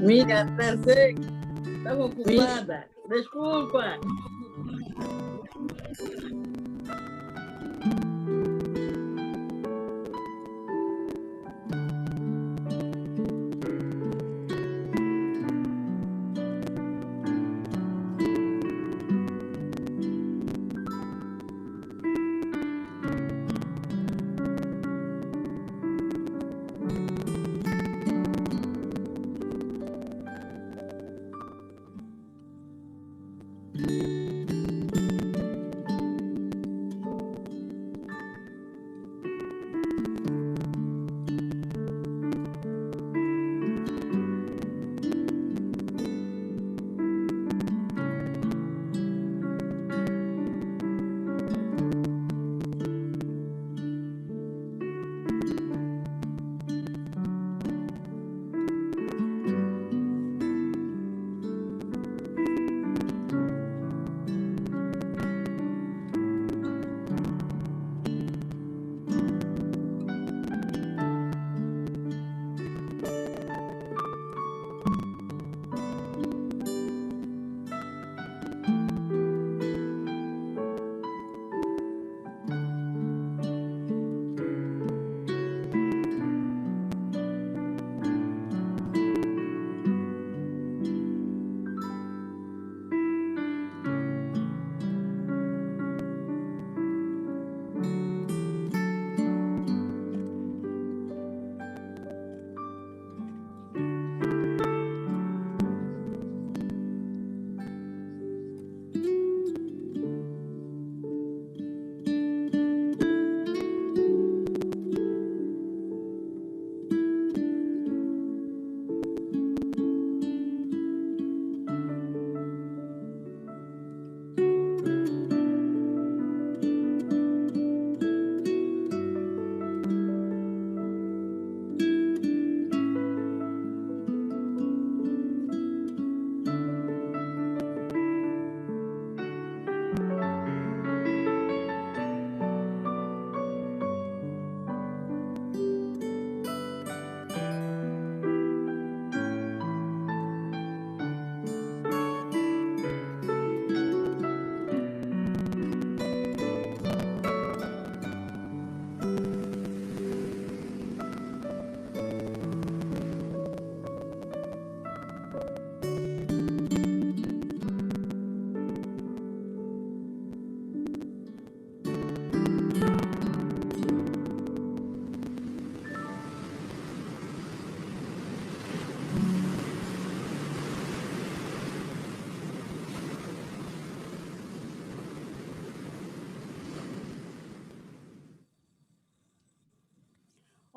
Minha, atrasei. Estava ocupada. Desculpa.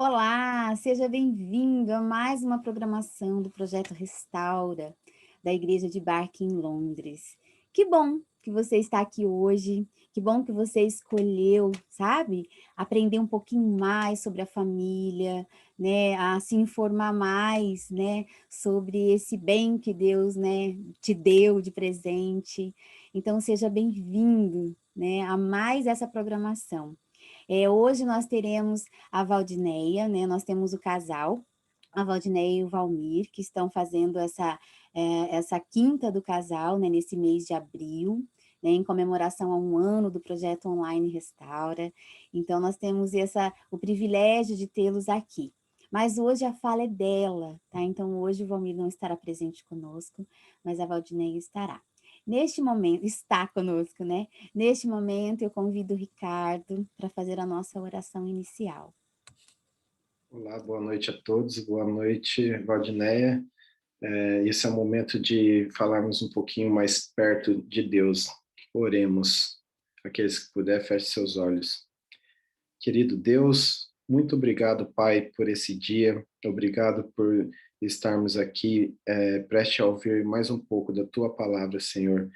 Olá, seja bem-vindo a mais uma programação do Projeto Restaura, da Igreja de Bark em Londres. Que bom que você está aqui hoje, que bom que você escolheu, sabe? Aprender um pouquinho mais sobre a família, né? A se informar mais, né? Sobre esse bem que Deus, né, te deu de presente. Então, seja bem-vindo, né, a mais essa programação. Hoje nós teremos a Valdineia, né? Nós temos o casal, a Valdineia e o Valmir, que estão fazendo essa quinta do casal, né, nesse mês de abril, né, em comemoração a 1 ano do projeto Online Restaura. Então, nós temos o privilégio de tê-los aqui. Mas hoje a fala é dela, tá? Então, hoje o Valmir não estará presente conosco, mas a Valdineia estará. Neste momento, está conosco, né? Neste momento, eu convido o Ricardo para fazer a nossa oração inicial. Olá, boa noite a todos, boa noite, Valdineia. Esse é o momento de falarmos um pouquinho mais perto de Deus. Oremos. Aqueles que puder, feche seus olhos. Querido Deus, muito obrigado, Pai, por esse dia. Obrigado por estarmos aqui, prestes a ouvir mais um pouco da Tua palavra, Senhor.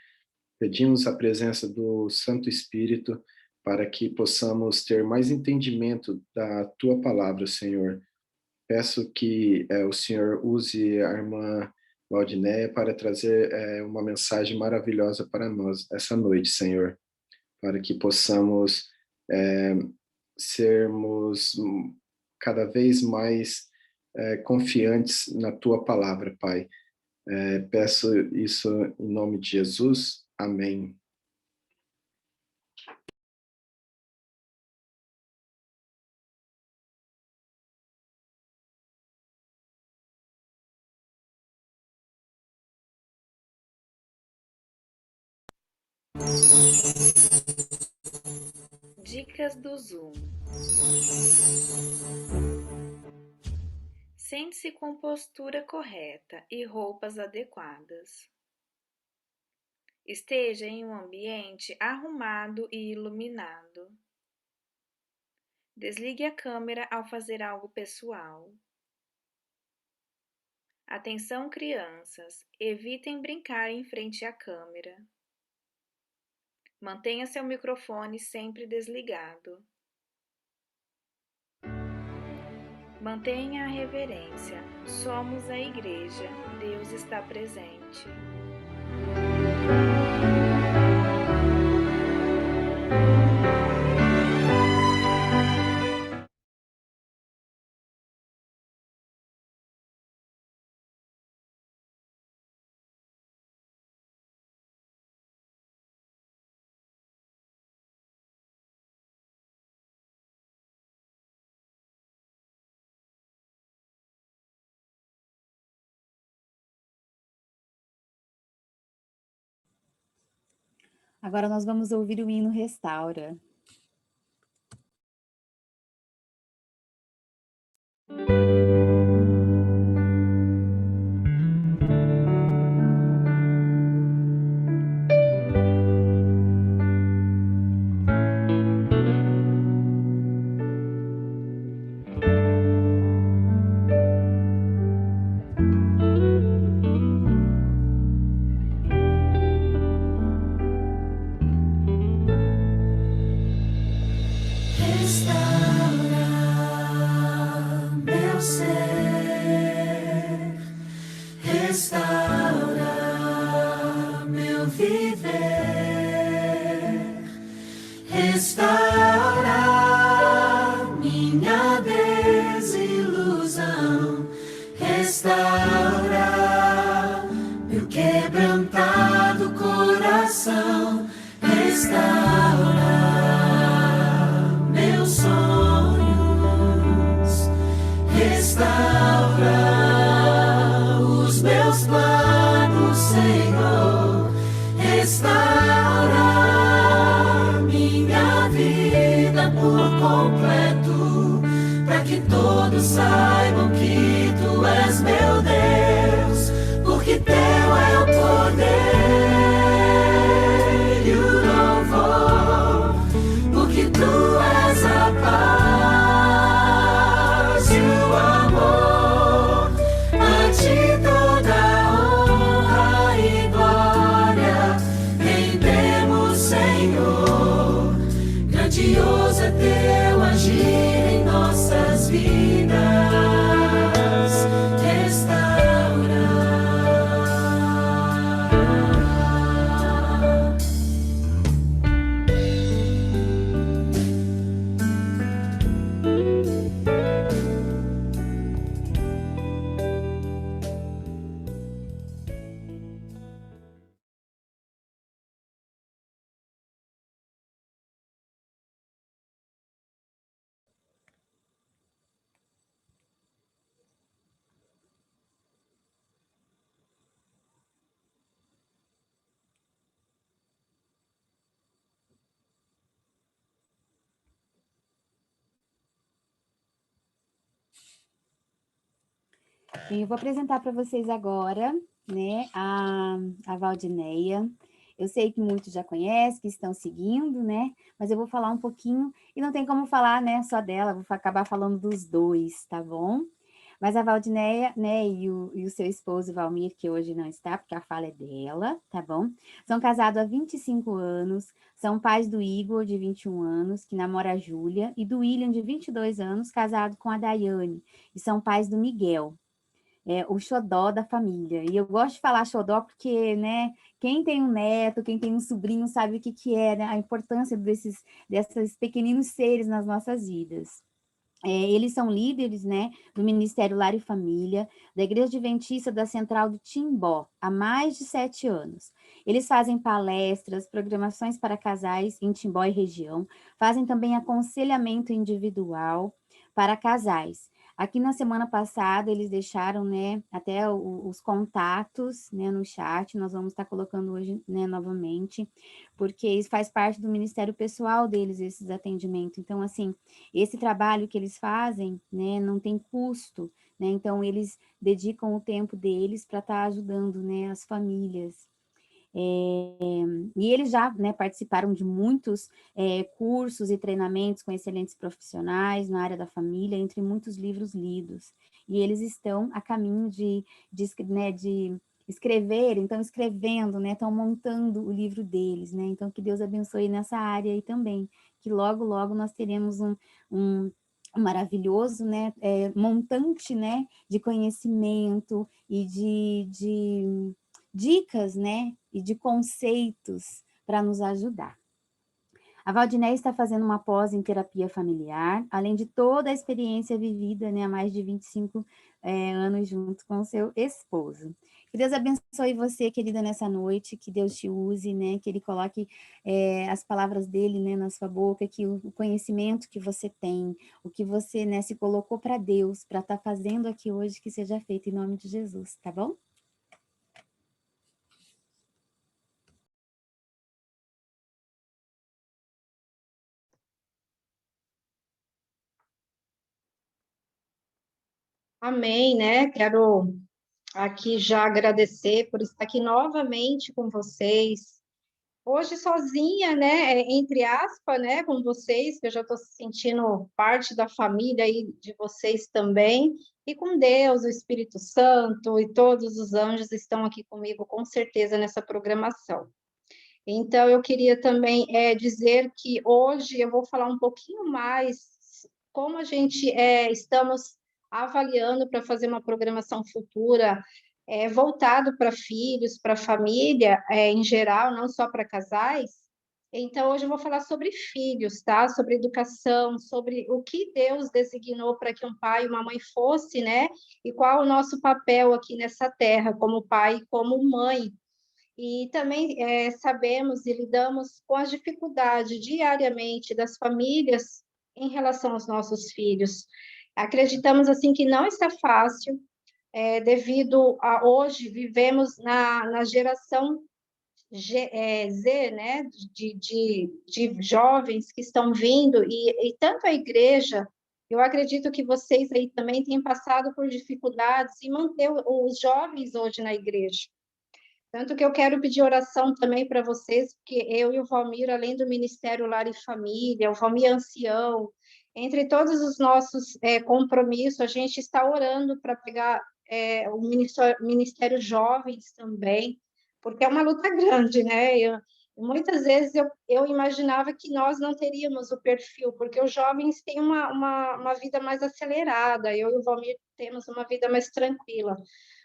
Pedimos a presença do Santo Espírito para que possamos ter mais entendimento da Tua palavra, Senhor. Peço que o Senhor use a irmã Valdineia para trazer uma mensagem maravilhosa para nós essa noite, Senhor, para que possamos sermos cada vez mais confiantes na Tua palavra, Pai. Peço isso em nome de Jesus. Amém. Dicas do Zoom. Sente-se com postura correta e roupas adequadas. Esteja em um ambiente arrumado e iluminado. Desligue a câmera ao fazer algo pessoal. Atenção, crianças, evitem brincar em frente à câmera. Mantenha seu microfone sempre desligado. Mantenha a reverência. Somos a igreja. Deus está presente. Agora nós vamos ouvir o hino Restaura. Agir em nossas vidas, restaura. Bem, eu vou apresentar para vocês agora, né, a Valdineia. Eu sei que muitos já conhecem, que estão seguindo, né? Mas eu vou falar um pouquinho, e não tem como falar, né, só dela, vou acabar falando dos dois, tá bom? Mas a Valdineia, né, e o seu esposo Valmir, que hoje não está, porque a fala é dela, tá bom? São casados há 25 anos, são pais do Igor, de 21 anos, que namora a Júlia, e do William, de 22 anos, casado com a Daiane, e são pais do Miguel, o xodó da família. E eu gosto de falar xodó porque, né, quem tem um neto, quem tem um sobrinho sabe o que que é, né, a importância desses pequeninos seres nas nossas vidas. Eles são líderes, né, do Ministério Lar e Família, da Igreja Adventista da Central do Timbó, há mais de 7 anos. Eles fazem palestras, programações para casais em Timbó e região, fazem também aconselhamento individual para casais. Aqui na semana passada eles deixaram, né, até os contatos, né, no chat, nós vamos estar colocando hoje, né, novamente, porque isso faz parte do ministério pessoal deles, esses atendimentos. Então, assim, esse trabalho que eles fazem, né, não tem custo, né? Então eles dedicam o tempo deles para estar ajudando, né, as famílias. E eles já, né, participaram de muitos cursos e treinamentos com excelentes profissionais na área da família, entre muitos livros lidos. E eles estão a caminho de escrever, então escrevendo, né, estão montando o livro deles, né? Então que Deus abençoe nessa área aí também, que logo, logo nós teremos um maravilhoso, né, montante, né, de conhecimento e de dicas, né, e de conceitos para nos ajudar. A Valdinéia está fazendo uma pós em terapia familiar, além de toda a experiência vivida, né, há mais de 25 anos junto com o seu esposo. Que Deus abençoe você, querida, nessa noite, que Deus te use, né, que Ele coloque as palavras dele, né, na sua boca, que o conhecimento que você tem, o que você, né, se colocou para Deus, para estar fazendo aqui hoje, que seja feito em nome de Jesus, tá bom? Amém, né? Quero aqui já agradecer por estar aqui novamente com vocês. Hoje sozinha, né? Entre aspas, né? Com vocês, que eu já estou sentindo parte da família aí de vocês também. E com Deus, o Espírito Santo e todos os anjos estão aqui comigo, com certeza, nessa programação. Então, eu queria também dizer que hoje eu vou falar um pouquinho mais como a gente estamos avaliando para fazer uma programação futura voltado para filhos, para família em geral, não só para casais. Então, hoje eu vou falar sobre filhos, tá? Sobre educação, sobre o que Deus designou para que um pai e uma mãe fosse, né? E qual o nosso papel aqui nessa terra, como pai e como mãe. E também sabemos e lidamos com as dificuldades diariamente das famílias em relação aos nossos filhos. Acreditamos assim que não está fácil, devido a hoje vivemos na geração Z, né, de jovens que estão vindo, e tanto a igreja, eu acredito que vocês aí também têm passado por dificuldades em manter os jovens hoje na igreja. Tanto que eu quero pedir oração também para vocês, porque eu e o Valmir, além do Ministério Lar e Família, o Valmir Ancião, entre todos os nossos compromissos, a gente está orando para pegar o Ministério Jovens também, porque é uma luta grande, né? Muitas vezes eu imaginava que nós não teríamos o perfil, porque os jovens têm uma vida mais acelerada, eu e o Valmir temos uma vida mais tranquila.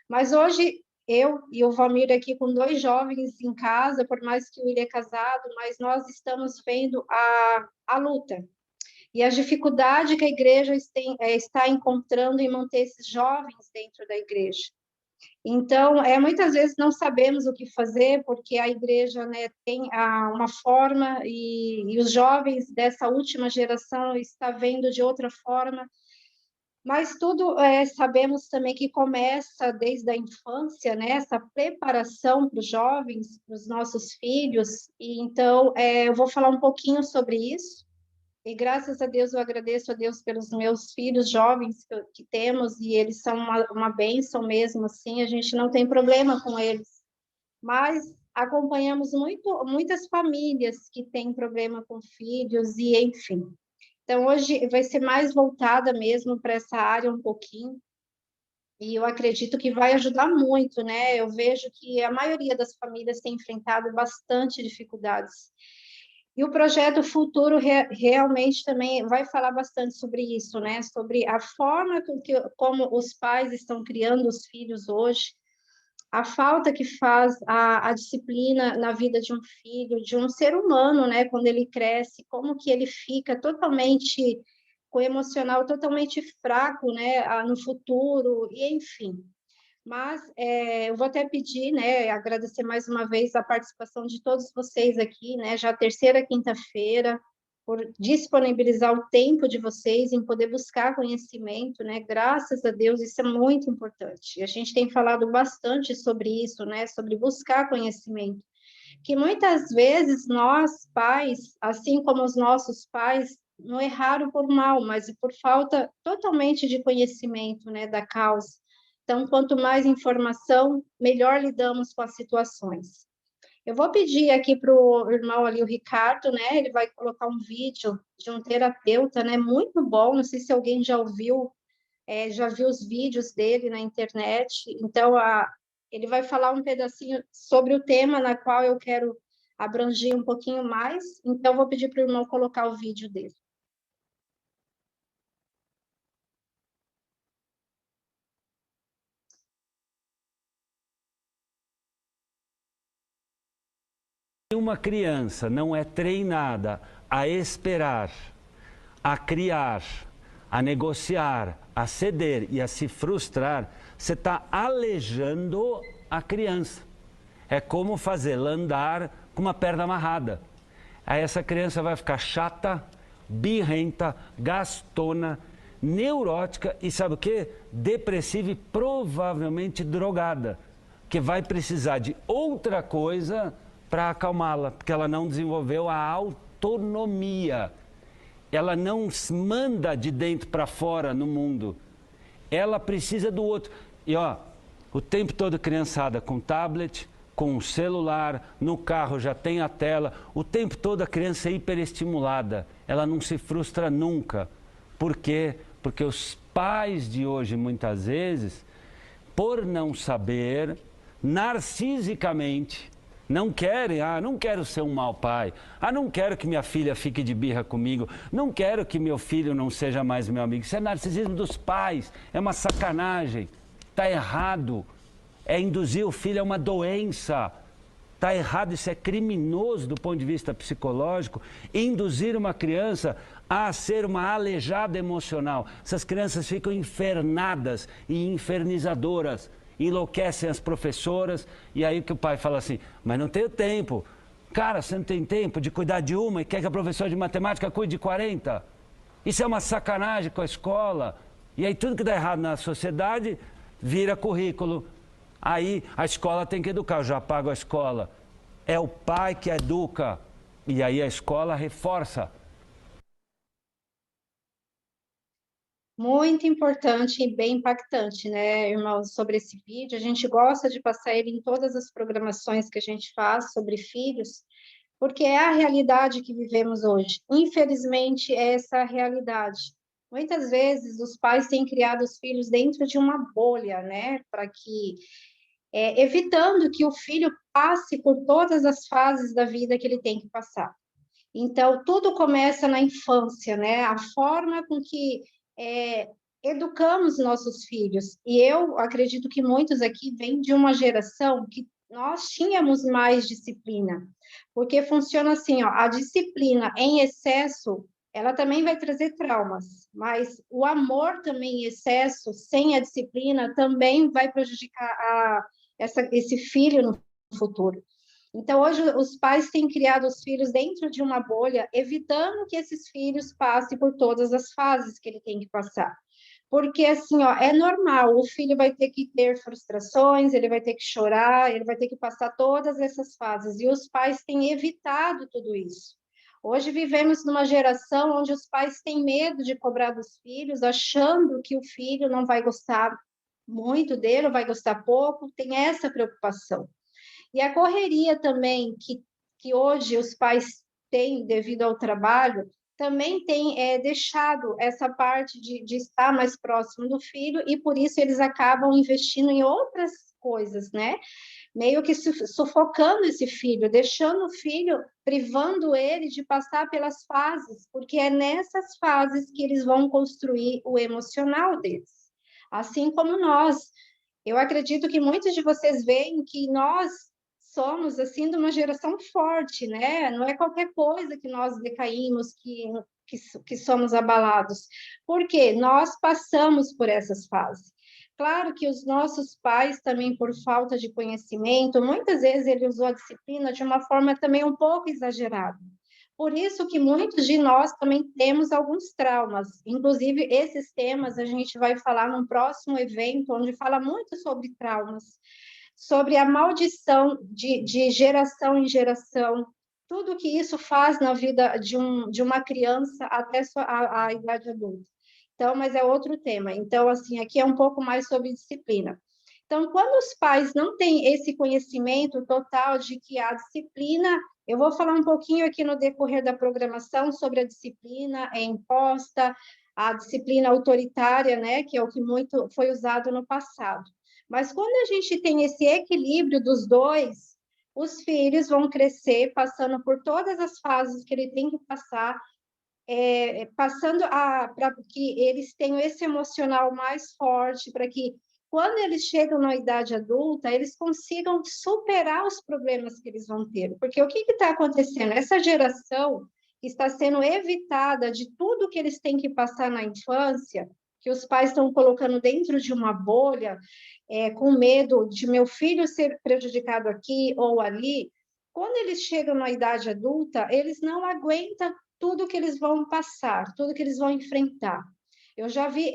Mas hoje eu e o Valmir aqui com 2 jovens em casa, por mais que o William é casado, mas nós estamos vendo a luta e a dificuldade que a igreja está encontrando em manter esses jovens dentro da igreja. Então, muitas vezes não sabemos o que fazer, porque a igreja, né, tem uma forma e os jovens dessa última geração estão vendo de outra forma. Mas tudo sabemos também que começa desde a infância, né? Essa preparação para os jovens, para os nossos filhos. E então, eu vou falar um pouquinho sobre isso. E graças a Deus, eu agradeço a Deus pelos meus filhos jovens que temos, e eles são uma bênção mesmo, assim, a gente não tem problema com eles. Mas acompanhamos muitas famílias que têm problema com filhos, e enfim. Então, hoje vai ser mais voltada mesmo para essa área um pouquinho, e eu acredito que vai ajudar muito, né? Eu vejo que a maioria das famílias tem enfrentado bastante dificuldades. E o projeto Futuro realmente também vai falar bastante sobre isso, né? Sobre a forma como os pais estão criando os filhos hoje, a falta que faz a disciplina na vida de um filho, de um ser humano, né? Quando ele cresce, como que ele fica totalmente com o emocional totalmente fraco, né? No futuro, e enfim. Mas eu vou até pedir, né, agradecer mais uma vez a participação de todos vocês aqui, né, já a terceira quinta-feira, por disponibilizar o tempo de vocês em poder buscar conhecimento, né, graças a Deus, isso é muito importante. E a gente tem falado bastante sobre isso, né, sobre buscar conhecimento, que muitas vezes nós, pais, assim como os nossos pais, não erraram por mal, mas por falta totalmente de conhecimento, né, da causa. Então, quanto mais informação, melhor lidamos com as situações. Eu vou pedir aqui para o irmão ali, o Ricardo, né? Ele vai colocar um vídeo de um terapeuta, né? Muito bom. Não sei se alguém já ouviu, já viu os vídeos dele na internet. Então, ele vai falar um pedacinho sobre o tema na qual eu quero abranger um pouquinho mais. Então, vou pedir para o irmão colocar o vídeo dele. Uma criança não é treinada a esperar, a criar, a negociar, a ceder e a se frustrar, você está aleijando a criança. É como fazê-la andar com uma perna amarrada. Aí essa criança vai ficar chata, birrenta, gastona, neurótica e sabe o quê? Depressiva e provavelmente drogada, que vai precisar de outra coisa para acalmá-la, porque ela não desenvolveu a autonomia. Ela não manda de dentro para fora no mundo. Ela precisa do outro. E ó, o tempo todo criançada com tablet, com celular, no carro já tem a tela. O tempo todo a criança é hiperestimulada. Ela não se frustra nunca. Por quê? Porque os pais de hoje, muitas vezes, por não saber, narcisicamente, não querem, não quero ser um mau pai, não quero que minha filha fique de birra comigo, não quero que meu filho não seja mais meu amigo. Isso é narcisismo dos pais, é uma sacanagem, está errado, é induzir o filho a uma doença, está errado, isso é criminoso do ponto de vista psicológico, induzir uma criança a ser uma aleijada emocional. Essas crianças ficam infernadas e infernizadoras, enlouquecem as professoras, e aí que o pai fala assim, mas não tenho tempo. Cara, você não tem tempo de cuidar de uma e quer que a professora de matemática cuide de 40? Isso é uma sacanagem com a escola. E aí tudo que dá errado na sociedade vira currículo. Aí a escola tem que educar, eu já pago a escola. É o pai que educa, e aí a escola reforça. Muito importante e bem impactante, né, irmãos, sobre esse vídeo. A gente gosta de passar ele em todas as programações que a gente faz sobre filhos, porque é a realidade que vivemos hoje. Infelizmente, é essa a realidade. Muitas vezes, os pais têm criado os filhos dentro de uma bolha, né, para que, evitando que o filho passe por todas as fases da vida que ele tem que passar. Então, tudo começa na infância, né, a forma com que educamos nossos filhos. E eu acredito que muitos aqui vêm de uma geração que nós tínhamos mais disciplina, porque funciona assim, ó, a disciplina em excesso, ela também vai trazer traumas, mas o amor também em excesso, sem a disciplina, também vai prejudicar esse filho no futuro. Então, hoje, os pais têm criado os filhos dentro de uma bolha, evitando que esses filhos passem por todas as fases que ele tem que passar. Porque, assim, ó, é normal, o filho vai ter que ter frustrações, ele vai ter que chorar, ele vai ter que passar todas essas fases, e os pais têm evitado tudo isso. Hoje vivemos numa geração onde os pais têm medo de cobrar dos filhos, achando que o filho não vai gostar muito dele, ou vai gostar pouco, tem essa preocupação. E a correria também que hoje os pais têm devido ao trabalho, também tem deixado essa parte de estar mais próximo do filho, e por isso eles acabam investindo em outras coisas, né? Meio que sufocando esse filho, deixando o filho, privando ele de passar pelas fases, porque é nessas fases que eles vão construir o emocional deles. Assim como nós. Eu acredito que muitos de vocês veem que nós somos, assim, de uma geração forte, né? Não é qualquer coisa que nós decaímos, que somos abalados, porque nós passamos por essas fases. Claro que os nossos pais também, por falta de conhecimento, muitas vezes ele usou a disciplina de uma forma também um pouco exagerada. Por isso que muitos de nós também temos alguns traumas. Inclusive, esses temas a gente vai falar num próximo evento, onde fala muito sobre traumas, sobre a maldição de geração em geração, tudo que isso faz na vida de uma criança até a idade adulta. Então, mas é outro tema. Então, assim, aqui é um pouco mais sobre disciplina. Então, quando os pais não têm esse conhecimento total de que a disciplina, eu vou falar um pouquinho aqui no decorrer da programação sobre a disciplina imposta, a disciplina autoritária, né, que é o que muito foi usado no passado. Mas quando a gente tem esse equilíbrio dos dois, os filhos vão crescer passando por todas as fases que ele tem que passar, passando para que eles tenham esse emocional mais forte, para que quando eles chegam na idade adulta, eles consigam superar os problemas que eles vão ter. Porque o que está acontecendo? Essa geração está sendo evitada de tudo que eles têm que passar na infância, que os pais estão colocando dentro de uma bolha, com medo de meu filho ser prejudicado aqui ou ali. Quando eles chegam na idade adulta, eles não aguentam tudo que eles vão passar, tudo que eles vão enfrentar. Eu já vi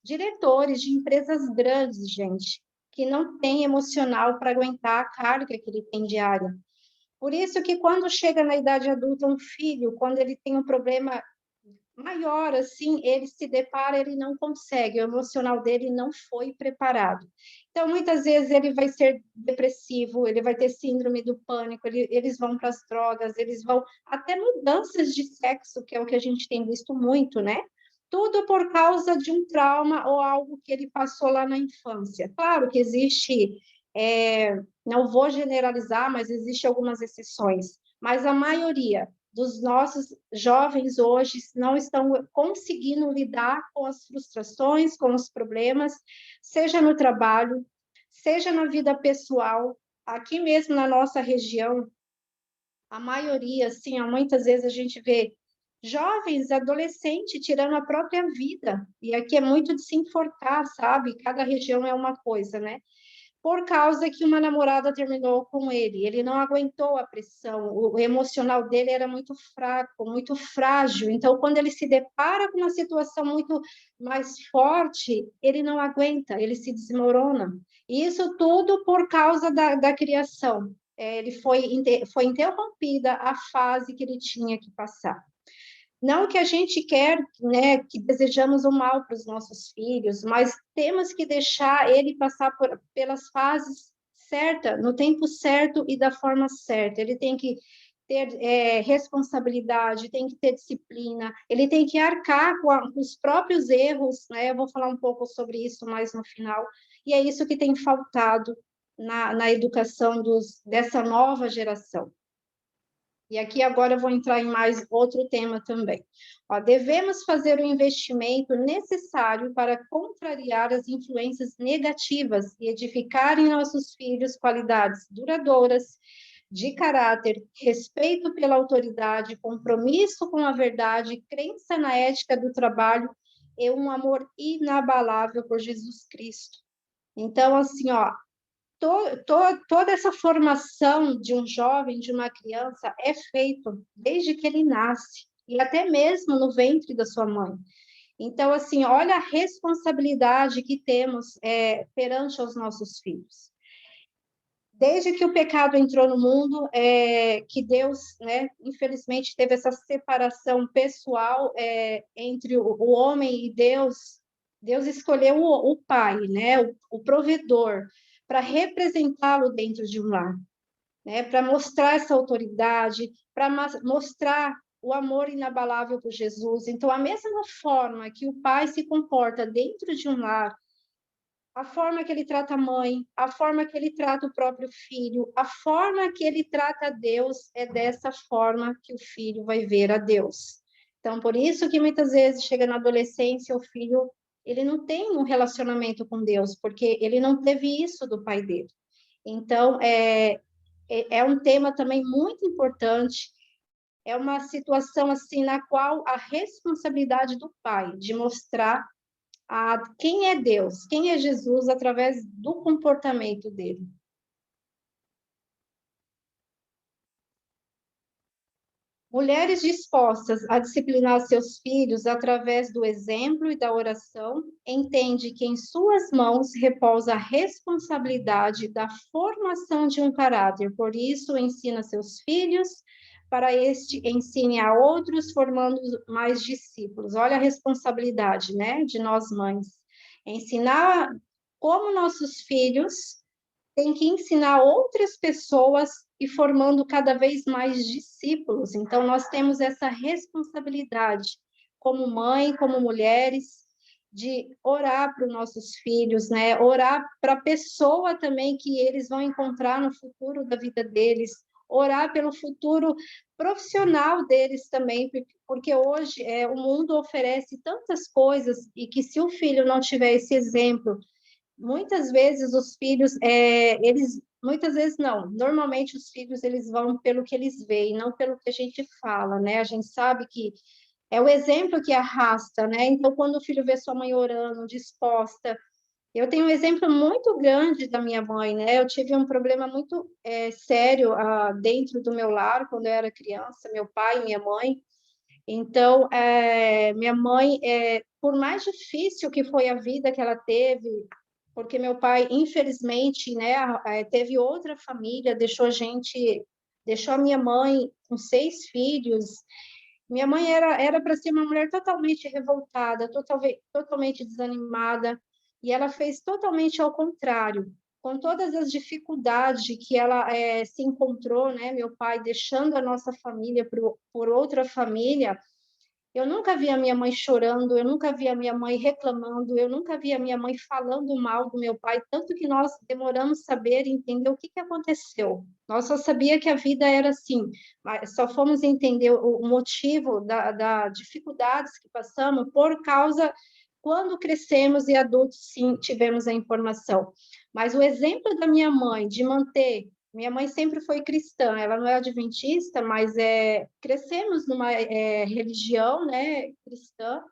diretores de empresas grandes, gente, que não têm emocional para aguentar a carga que ele tem diária. Por isso que quando chega na idade adulta um filho, quando ele tem um problema maior, assim, ele se depara, ele não consegue, o emocional dele não foi preparado. Então, muitas vezes ele vai ser depressivo, ele vai ter síndrome do pânico, eles vão para as drogas, eles vão até mudanças de sexo, que é o que a gente tem visto muito, né? Tudo por causa de um trauma ou algo que ele passou lá na infância. Claro que existe, não vou generalizar, mas existe algumas exceções, mas a maioria dos nossos jovens hoje não estão conseguindo lidar com as frustrações, com os problemas, seja no trabalho, seja na vida pessoal. Aqui mesmo na nossa região, a maioria, assim, muitas vezes a gente vê jovens, adolescentes tirando a própria vida, e aqui é muito de se enforcar, sabe? Cada região é uma coisa, né? Por causa que uma namorada terminou com ele não aguentou a pressão, o emocional dele era muito fraco, muito frágil, então quando ele se depara com uma situação muito mais forte, ele não aguenta, ele se desmorona, e isso tudo por causa da criação, ele foi interrompida a fase que ele tinha que passar. Não que a gente quer, né, que desejamos o mal para os nossos filhos, mas temos que deixar ele passar pelas fases certas, no tempo certo e da forma certa. Ele tem que ter responsabilidade, tem que ter disciplina, ele tem que arcar com os próprios erros, né? Eu vou falar um pouco sobre isso mais no final. E é isso que tem faltado na educação dessa nova geração. E aqui agora eu vou entrar em mais outro tema também. Devemos fazer o investimento necessário para contrariar as influências negativas e edificar em nossos filhos qualidades duradouras de caráter, respeito pela autoridade, compromisso com a verdade, crença na ética do trabalho e um amor inabalável por Jesus Cristo. Então, assim, toda essa formação de um jovem, de uma criança, é feito desde que ele nasce, e até mesmo no ventre da sua mãe. Então, assim, olha a responsabilidade que temos perante os nossos filhos. Desde que o pecado entrou no mundo, que Deus, né, infelizmente, teve essa separação pessoal entre o homem e Deus. Deus escolheu o pai, né, o provedor, para representá-lo dentro de um lar, né, para mostrar essa autoridade, para mostrar o amor inabalável por Jesus. Então, a mesma forma que o pai se comporta dentro de um lar, a forma que ele trata a mãe, a forma que ele trata o próprio filho, a forma que ele trata a Deus, é dessa forma que o filho vai ver a Deus. Então, por isso que muitas vezes chega na adolescência, o filho, ele não tem um relacionamento com Deus, porque ele não teve isso do pai dele. Então, é um tema também muito importante, é uma situação assim na qual a responsabilidade do pai de mostrar quem é Deus, quem é Jesus, através do comportamento dele. Mulheres dispostas a disciplinar seus filhos através do exemplo e da oração, entende que em suas mãos repousa a responsabilidade da formação de um caráter. Por isso, ensina seus filhos, para este ensine a outros, formando mais discípulos. Olha a responsabilidade, né, de nós mães. Ensinar como nossos filhos têm que ensinar outras pessoas e formando cada vez mais discípulos. Então, nós temos essa responsabilidade, como mãe, como mulheres, de orar para os nossos filhos, né? Orar para a pessoa também que eles vão encontrar no futuro da vida deles, orar pelo futuro profissional deles também, porque hoje o mundo oferece tantas coisas e que se o filho não tiver esse exemplo, muitas vezes os filhos, muitas vezes não, normalmente os filhos eles vão pelo que eles veem, não pelo que a gente fala, né? A gente sabe que é o exemplo que arrasta, né? Então, quando o filho vê sua mãe orando, disposta, eu tenho um exemplo muito grande da minha mãe, né? Eu tive um problema muito sério dentro do meu lar, quando eu era criança, meu pai e minha mãe. Então, minha mãe, por mais difícil que foi a vida que ela teve, porque meu pai, infelizmente, né, teve outra família, deixou a minha mãe com 6 filhos. Minha mãe era para ser uma mulher totalmente revoltada, totalmente desanimada, e ela fez totalmente ao contrário. Com todas as dificuldades que ela se encontrou, né, meu pai deixando a nossa família por outra família, eu nunca vi a minha mãe chorando, eu nunca vi a minha mãe reclamando, eu nunca vi a minha mãe falando mal do meu pai, tanto que nós demoramos saber e entender o que aconteceu. Nós só sabia que a vida era assim, mas só fomos entender o motivo das dificuldades que passamos por causa quando crescemos e adultos, sim, tivemos a informação. Mas o exemplo da minha mãe de manter. Minha mãe sempre foi cristã, ela não é adventista, mas crescemos numa religião, né, cristã,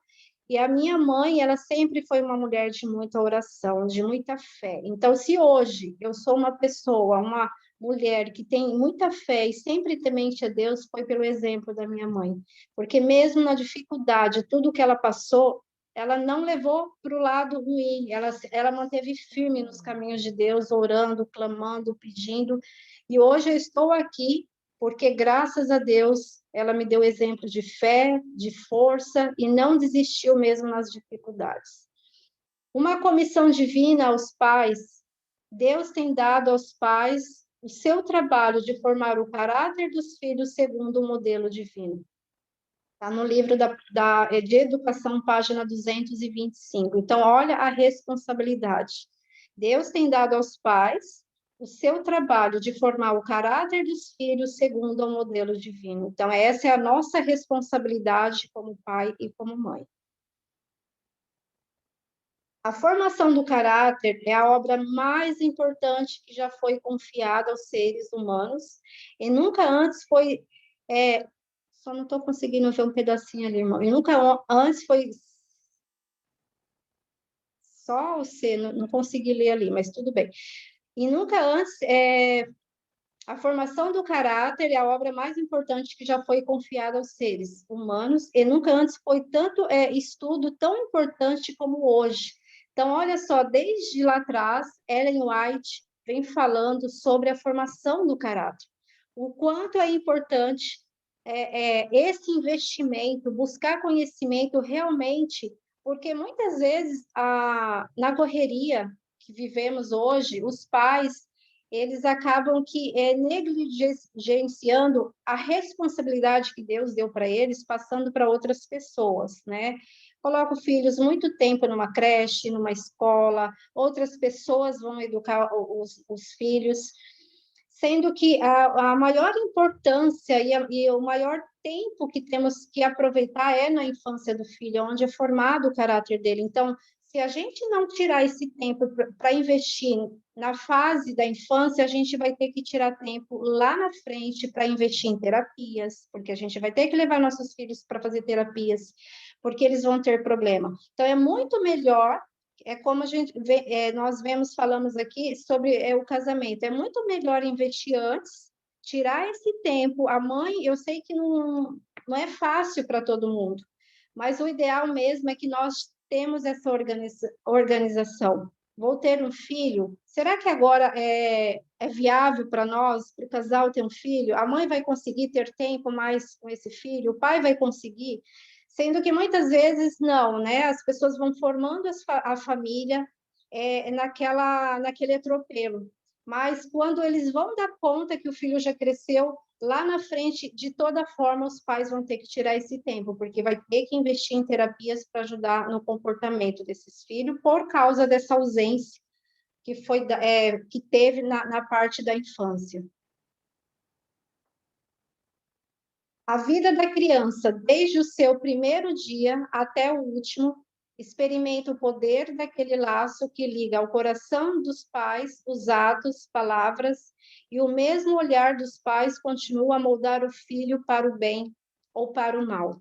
e a minha mãe, ela sempre foi uma mulher de muita oração, de muita fé. Então, se hoje eu sou uma pessoa, uma mulher que tem muita fé e sempre temente a Deus, foi pelo exemplo da minha mãe. Porque mesmo na dificuldade, tudo que ela passou, ela não levou para o lado ruim, ela manteve firme nos caminhos de Deus, orando, clamando, pedindo, e hoje eu estou aqui porque, graças a Deus, ela me deu exemplo de fé, de força, e não desistiu mesmo nas dificuldades. Uma comissão divina aos pais, Deus tem dado aos pais o seu trabalho de formar o caráter dos filhos segundo o modelo divino. Está no livro de Educação, página 225. Então, olha a responsabilidade. Deus tem dado aos pais o seu trabalho de formar o caráter dos filhos segundo o modelo divino. Então, essa é a nossa responsabilidade como pai e como mãe. A formação do caráter é a obra mais importante que já foi confiada aos seres humanos e nunca antes foi... Só não estou conseguindo ver um pedacinho ali, irmão. E nunca antes foi só o C, não consegui ler ali, mas tudo bem. E nunca antes, a formação do caráter é a obra mais importante que já foi confiada aos seres humanos, e nunca antes foi tanto estudo tão importante como hoje. Então, olha só, desde lá atrás, Ellen White, vem falando sobre a formação do caráter. O quanto é importante esse investimento, buscar conhecimento realmente, porque muitas vezes na correria que vivemos hoje, os pais eles acabam negligenciando a responsabilidade que Deus deu para eles, passando para outras pessoas, né? Colocam filhos muito tempo numa creche, numa escola, outras pessoas vão educar os filhos, sendo que a maior importância e o maior tempo que temos que aproveitar é na infância do filho, onde é formado o caráter dele. Então, se a gente não tirar esse tempo para investir na fase da infância, a gente vai ter que tirar tempo lá na frente para investir em terapias, porque a gente vai ter que levar nossos filhos para fazer terapias, porque eles vão ter problema. Então, é muito melhor, como a gente nós falamos aqui sobre o casamento, é muito melhor investir antes, tirar esse tempo. A mãe, eu sei que não é fácil para todo mundo, mas o ideal mesmo é que nós temos essa organização. Vou ter um filho, será que agora é viável para nós, para o casal ter um filho? A mãe vai conseguir ter tempo mais com esse filho? O pai vai conseguir? Sendo que muitas vezes não, né? As pessoas vão formando a família naquele atropelo. Mas quando eles vão dar conta que o filho já cresceu, lá na frente, de toda forma, os pais vão ter que tirar esse tempo, porque vai ter que investir em terapias para ajudar no comportamento desses filhos, por causa dessa ausência que teve na parte da infância. A vida da criança, desde o seu primeiro dia até o último, experimenta o poder daquele laço que liga ao coração dos pais, os atos, palavras, e o mesmo olhar dos pais continua a moldar o filho para o bem ou para o mal.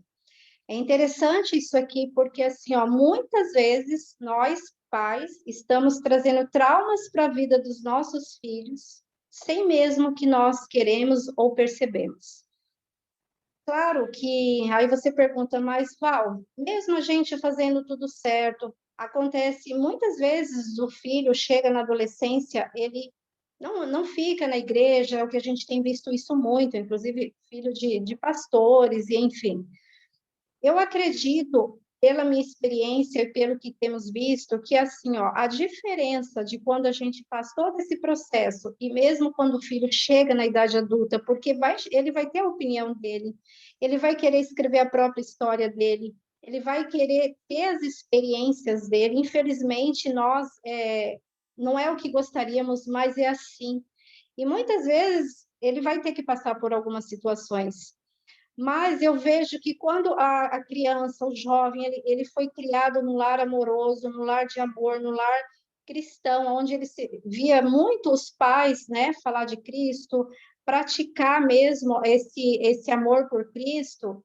É interessante isso aqui, porque assim, muitas vezes nós, pais, estamos trazendo traumas para a vida dos nossos filhos, sem mesmo que nós queremos ou percebemos. Claro que aí você pergunta, mas Val, mesmo a gente fazendo tudo certo, acontece muitas vezes o filho chega na adolescência, ele não fica na igreja, é o que a gente tem visto isso muito, inclusive filho de pastores, e enfim. Eu acredito, pela minha experiência e pelo que temos visto, que assim, a diferença de quando a gente faz todo esse processo, e mesmo quando o filho chega na idade adulta, porque ele vai ter a opinião dele, ele vai querer escrever a própria história dele, ele vai querer ter as experiências dele. Infelizmente, nós não é o que gostaríamos, mas é assim. E muitas vezes ele vai ter que passar por algumas situações. Mas eu vejo que quando a criança, o jovem, ele foi criado no lar amoroso, no lar de amor, no lar cristão, onde ele via muitos pais, né, falar de Cristo, praticar mesmo esse amor por Cristo,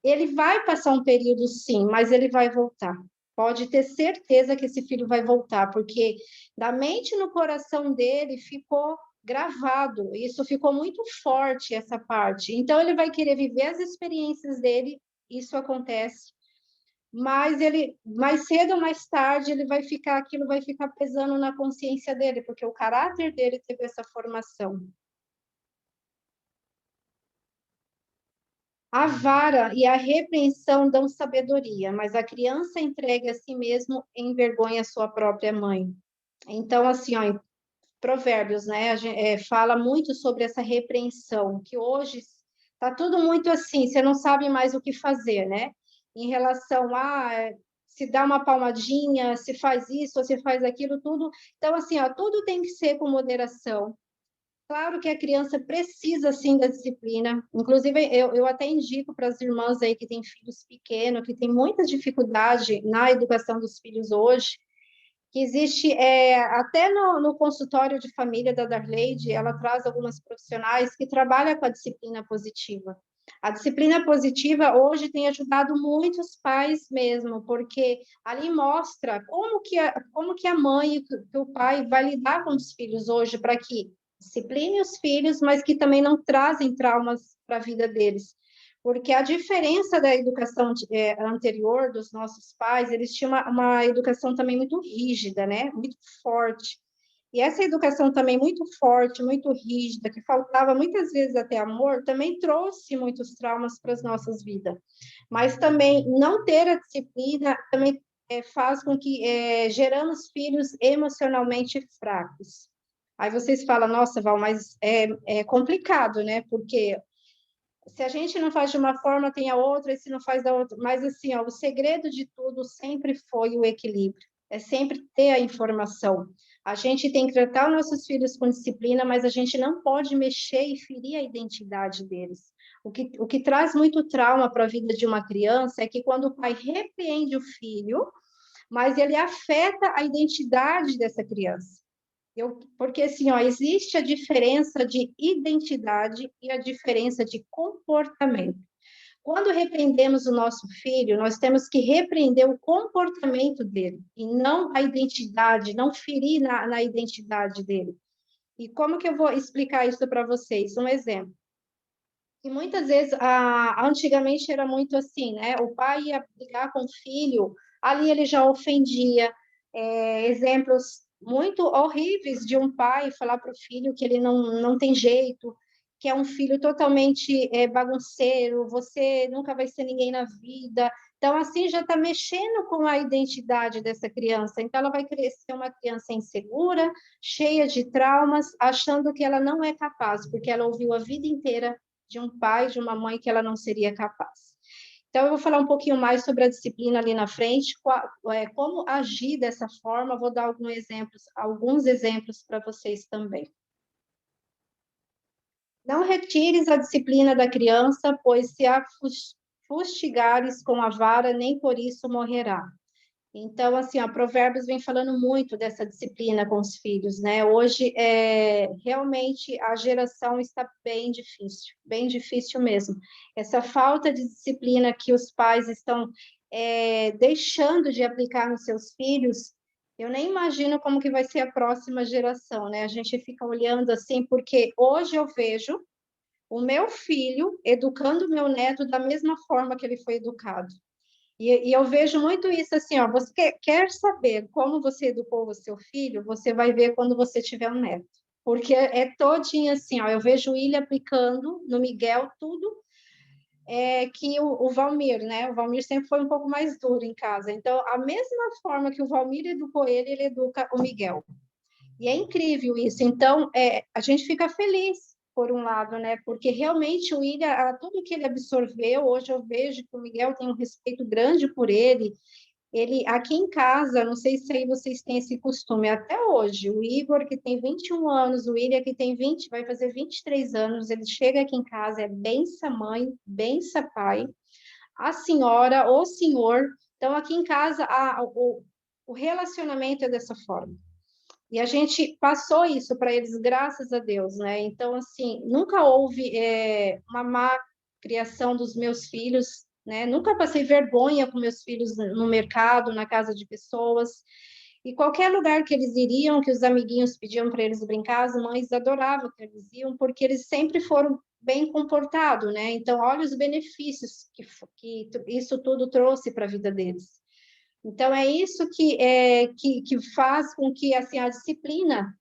ele vai passar um período, sim, mas ele vai voltar. Pode ter certeza que esse filho vai voltar, porque da mente no coração dele ficou gravado, isso ficou muito forte, essa parte. Então, ele vai querer viver as experiências dele, isso acontece, mas mais cedo ou mais tarde, aquilo vai ficar pesando na consciência dele, porque o caráter dele teve essa formação. A vara e a repreensão dão sabedoria, mas a criança entregue a si mesmo envergonha sua própria mãe. Então, assim, Provérbios, né? Fala muito sobre essa repreensão, que hoje está tudo muito assim, você não sabe mais o que fazer, né? Em relação a se dá uma palmadinha, se faz isso, ou se faz aquilo, tudo. Então, assim, tudo tem que ser com moderação. Claro que a criança precisa, sim, da disciplina. Inclusive, eu até indico para as irmãs aí que têm filhos pequenos, que têm muita dificuldade na educação dos filhos hoje, que existe, até no consultório de família da Darleide, ela traz algumas profissionais que trabalham com a disciplina positiva. A disciplina positiva hoje tem ajudado muitos pais mesmo, porque ali mostra como que a mãe e que o pai vai lidar com os filhos hoje, para que discipline os filhos, mas que também não trazem traumas para a vida deles. Porque a diferença da educação anterior dos nossos pais, eles tinham uma educação também muito rígida, né? Muito forte. E essa educação também muito forte, muito rígida, que faltava muitas vezes até amor, também trouxe muitos traumas para as nossas vidas. Mas também não ter a disciplina também faz com que geramos filhos emocionalmente fracos. Aí vocês falam, nossa, Val, mas é complicado, né? Porque se a gente não faz de uma forma, tem a outra, e se não faz da outra. Mas, assim, ó, o segredo de tudo sempre foi o equilíbrio. É sempre ter a informação. A gente tem que tratar os nossos filhos com disciplina, mas a gente não pode mexer e ferir a identidade deles. O que traz muito trauma para a vida de uma criança é que quando o pai repreende o filho, mas ele afeta a identidade dessa criança. Porque, assim, ó, existe a diferença de identidade e a diferença de comportamento. Quando repreendemos o nosso filho, nós temos que repreender o comportamento dele, e não a identidade, não ferir na identidade dele. E como que eu vou explicar isso para vocês? Um exemplo. E muitas vezes, antigamente era muito assim, né? O pai ia brigar com o filho, ali ele já ofendia. Exemplos muito horríveis de um pai falar para o filho que ele não tem jeito, que é um filho totalmente bagunceiro, você nunca vai ser ninguém na vida. Então, assim, já está mexendo com a identidade dessa criança. Então, ela vai crescer uma criança insegura, cheia de traumas, achando que ela não é capaz, porque ela ouviu a vida inteira de um pai, de uma mãe, que ela não seria capaz. Então, eu vou falar um pouquinho mais sobre a disciplina ali na frente, como agir dessa forma, vou dar alguns exemplos para vocês também. Não retires a disciplina da criança, pois se a fustigares com a vara, nem por isso morrerá. Então, assim, Provérbios vem falando muito dessa disciplina com os filhos, né? Hoje, realmente, a geração está bem difícil mesmo. Essa falta de disciplina que os pais estão deixando de aplicar nos seus filhos, eu nem imagino como que vai ser a próxima geração, né? A gente fica olhando assim, porque hoje eu vejo o meu filho educando o meu neto da mesma forma que ele foi educado. E eu vejo muito isso assim, ó, você quer saber como você educou o seu filho, você vai ver quando você tiver um neto. Porque é todinho assim, ó, eu vejo ele aplicando no Miguel tudo que o Valmir, né? O Valmir sempre foi um pouco mais duro em casa. Então, a mesma forma que o Valmir educou ele educa o Miguel. E é incrível isso. Então, a gente fica feliz, por um lado, né? Porque realmente o William, tudo que ele absorveu, hoje eu vejo que o Miguel tem um respeito grande por ele. Ele, aqui em casa, não sei se aí vocês têm esse costume, até hoje, o Igor, que tem 21 anos, o William, que tem 20, vai fazer 23 anos, ele chega aqui em casa, é bença mãe, bença pai, a senhora, o senhor. Então, aqui em casa, o relacionamento é dessa forma. E a gente passou isso para eles, graças a Deus, né? Então, assim, nunca houve uma má criação dos meus filhos, né? Nunca passei vergonha com meus filhos no mercado, na casa de pessoas. E qualquer lugar que eles iriam, que os amiguinhos pediam para eles brincar, as mães adoravam que eles iam, porque eles sempre foram bem comportados, né? Então, olha os benefícios que isso tudo trouxe para a vida deles. Então, é isso que faz com que assim, a disciplina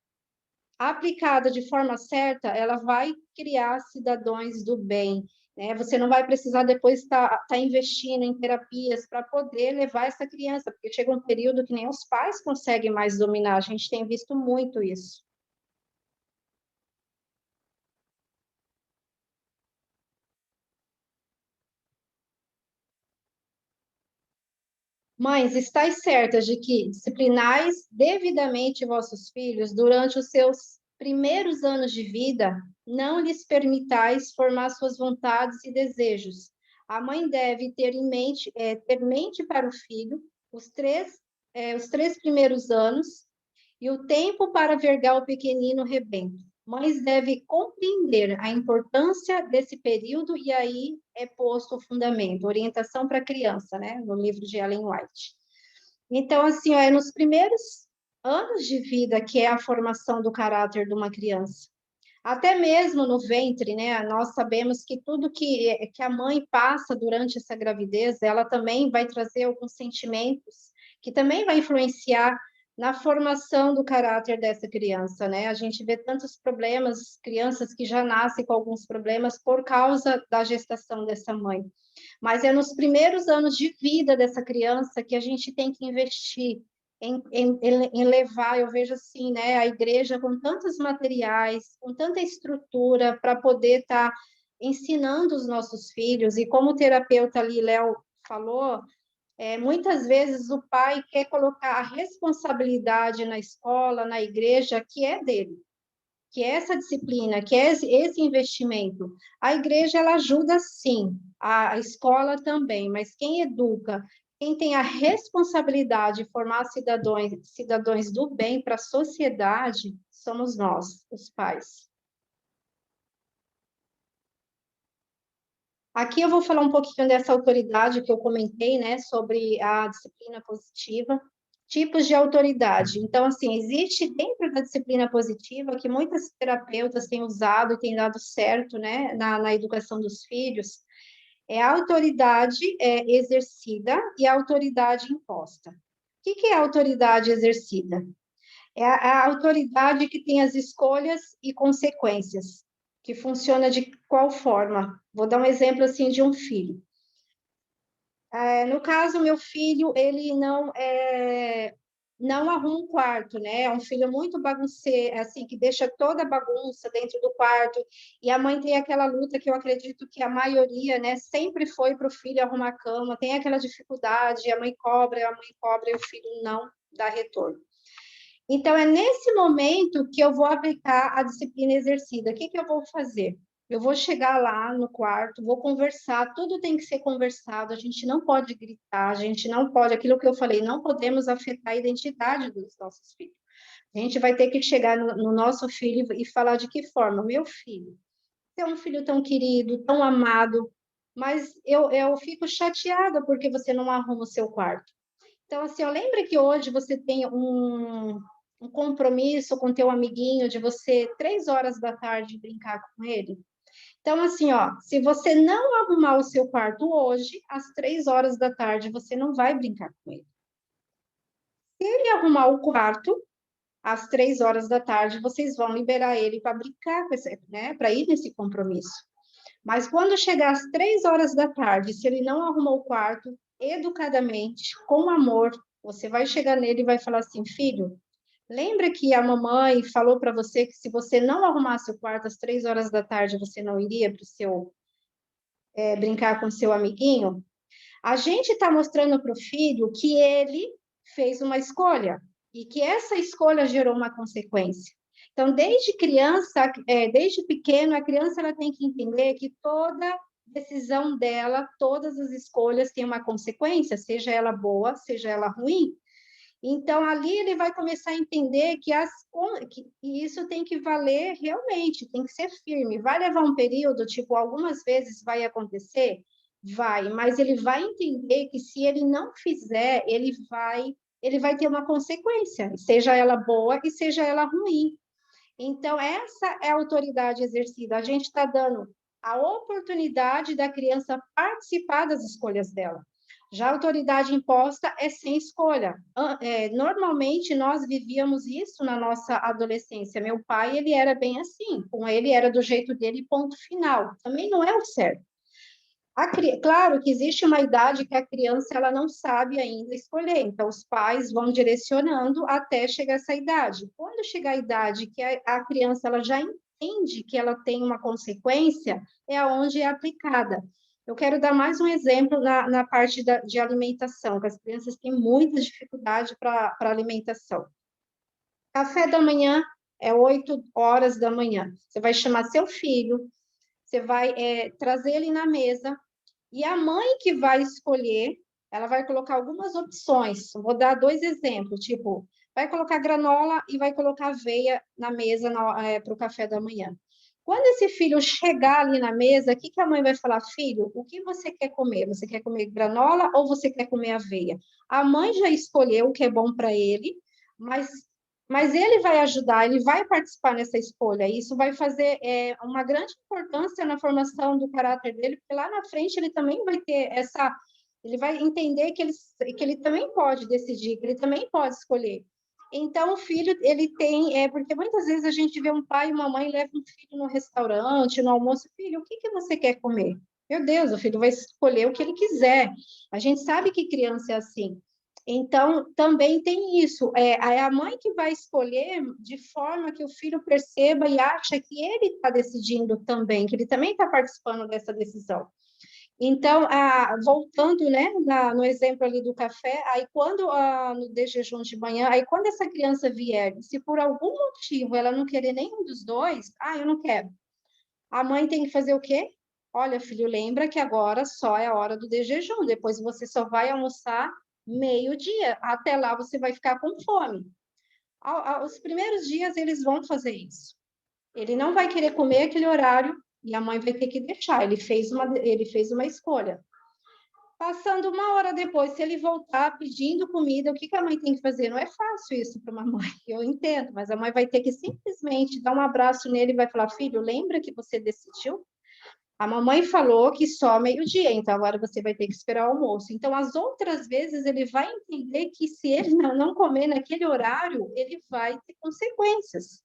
aplicada de forma certa, ela vai criar cidadãos do bem, né? Você não vai precisar depois estar investindo em terapias para poder levar essa criança, porque chega um período que nem os pais conseguem mais dominar, a gente tem visto muito isso. Mães, estáis certas de que disciplinais devidamente vossos filhos durante os seus primeiros anos de vida, não lhes permitais formar suas vontades e desejos. A mãe deve ter mente para o filho os três primeiros anos e o tempo para vergar o pequenino rebento. Mães devem compreender a importância desse período e aí é posto o fundamento, orientação para a criança, né? No livro de Ellen White. Então, assim, é nos primeiros anos de vida que é a formação do caráter de uma criança. Até mesmo no ventre, né? Nós sabemos que tudo que a mãe passa durante essa gravidez, ela também vai trazer alguns sentimentos que também vai influenciar na formação do caráter dessa criança, né? A gente vê tantos problemas, crianças que já nascem com alguns problemas por causa da gestação dessa mãe. Mas é nos primeiros anos de vida dessa criança que a gente tem que investir em levar, eu vejo assim, né, a igreja com tantos materiais, com tanta estrutura para poder estar ensinando os nossos filhos, e como o terapeuta ali, Léo, falou, muitas vezes o pai quer colocar a responsabilidade na escola, na igreja, que é dele, que é essa disciplina, que é esse investimento. A igreja, ela ajuda sim, a escola também, mas quem educa, quem tem a responsabilidade de formar cidadãos do bem para a sociedade, somos nós, os pais. Aqui eu vou falar um pouquinho dessa autoridade que eu comentei, né, sobre a disciplina positiva. Tipos de autoridade. Então, assim, existe dentro da disciplina positiva, que muitas terapeutas têm usado e têm dado certo, né, na educação dos filhos, é a autoridade exercida e a autoridade imposta. O que é a autoridade exercida? É a autoridade que tem as escolhas e consequências, que funciona de qual forma? Vou dar um exemplo, assim, de um filho. No caso, meu filho, ele não arruma um quarto, né? É um filho muito bagunceiro, assim, que deixa toda a bagunça dentro do quarto, e a mãe tem aquela luta que eu acredito que a maioria, né, sempre foi para o filho arrumar a cama, tem aquela dificuldade, a mãe cobra e o filho não dá retorno. Então, é nesse momento que eu vou aplicar a disciplina exercida. O que eu vou fazer? Eu vou chegar lá no quarto, vou conversar, tudo tem que ser conversado, a gente não pode gritar, a gente não pode, aquilo que eu falei, não podemos afetar a identidade dos nossos filhos. A gente vai ter que chegar no nosso filho e falar de que forma? Meu filho, você é um filho tão querido, tão amado, mas eu fico chateada porque você não arruma o seu quarto. Então, assim, lembra que hoje você tem um compromisso com teu amiguinho de você 3 horas da tarde brincar com ele? Então, assim, se você não arrumar o seu quarto hoje, às 3 horas da tarde, você não vai brincar com ele. Se ele arrumar o quarto, às 3 horas da tarde, vocês vão liberar ele para brincar, né, para ir nesse compromisso. Mas quando chegar às 3 horas da tarde, se ele não arrumou o quarto, educadamente, com amor, você vai chegar nele e vai falar assim, filho, lembra que a mamãe falou para você que se você não arrumasse o quarto às 3 horas da tarde, você não iria para o seu brincar com seu amiguinho? A gente está mostrando para o filho que ele fez uma escolha e que essa escolha gerou uma consequência. Então, desde criança, desde pequeno, a criança ela tem que entender que toda decisão dela, todas as escolhas têm uma consequência, seja ela boa, seja ela ruim. Então, ali ele vai começar a entender que isso tem que valer realmente, tem que ser firme. Vai levar um período, tipo, algumas vezes vai acontecer? Vai, mas ele vai entender que se ele não fizer, ele vai ter uma consequência, seja ela boa e seja ela ruim. Então, essa é a autoridade exercida. A gente está dando a oportunidade da criança participar das escolhas dela. Já a autoridade imposta é sem escolha. Normalmente, nós vivíamos isso na nossa adolescência. Meu pai, ele era bem assim. Com ele, era do jeito dele, ponto final. Também não é o certo. Claro que existe uma idade que a criança ela não sabe ainda escolher, então os pais vão direcionando até chegar essa idade. Quando chegar a idade que a criança ela já entende que ela tem uma consequência, é aonde é aplicada. Eu quero dar mais um exemplo na parte de alimentação, que as crianças têm muita dificuldade para alimentação. Café da manhã é 8 horas da manhã. Você vai chamar seu filho, você vai trazer ele na mesa, e a mãe que vai escolher, ela vai colocar algumas opções. Vou dar 2 exemplos, tipo, vai colocar granola e vai colocar aveia na mesa para o café da manhã. Quando esse filho chegar ali na mesa, o que a mãe vai falar? Filho, o que você quer comer? Você quer comer granola ou você quer comer aveia? A mãe já escolheu o que é bom para ele, mas ele vai ajudar, ele vai participar nessa escolha. Isso vai fazer uma grande importância na formação do caráter dele, porque lá na frente ele também vai ter ele vai entender que ele também pode decidir, que ele também pode escolher. Então, o filho, ele tem, porque muitas vezes a gente vê um pai e uma mãe leva um filho no restaurante, no almoço, filho, o que que você quer comer? Meu Deus, o filho vai escolher o que ele quiser. A gente sabe que criança é assim. Então, também tem isso. É a mãe que vai escolher de forma que o filho perceba e acha que ele está decidindo também, que ele também está participando dessa decisão. Então, voltando, né, no exemplo ali do café, aí quando, no de jejum de manhã, aí quando essa criança vier, se por algum motivo ela não querer nenhum dos dois, eu não quero. A mãe tem que fazer o quê? Olha, filho, lembra que agora só é a hora do de jejum, depois você só vai almoçar meio-dia, até lá você vai ficar com fome. Os primeiros dias eles vão fazer isso. Ele não vai querer comer aquele horário e a mãe vai ter que deixar. Ele fez uma escolha. Passando uma hora depois, se ele voltar pedindo comida, o que a mãe tem que fazer? Não é fácil isso para uma mãe, eu entendo, mas a mãe vai ter que simplesmente dar um abraço nele e vai falar: filho, lembra que você decidiu? A mamãe falou que só meio-dia, então agora você vai ter que esperar o almoço. Então, as outras vezes, ele vai entender que se ele não comer naquele horário, ele vai ter consequências.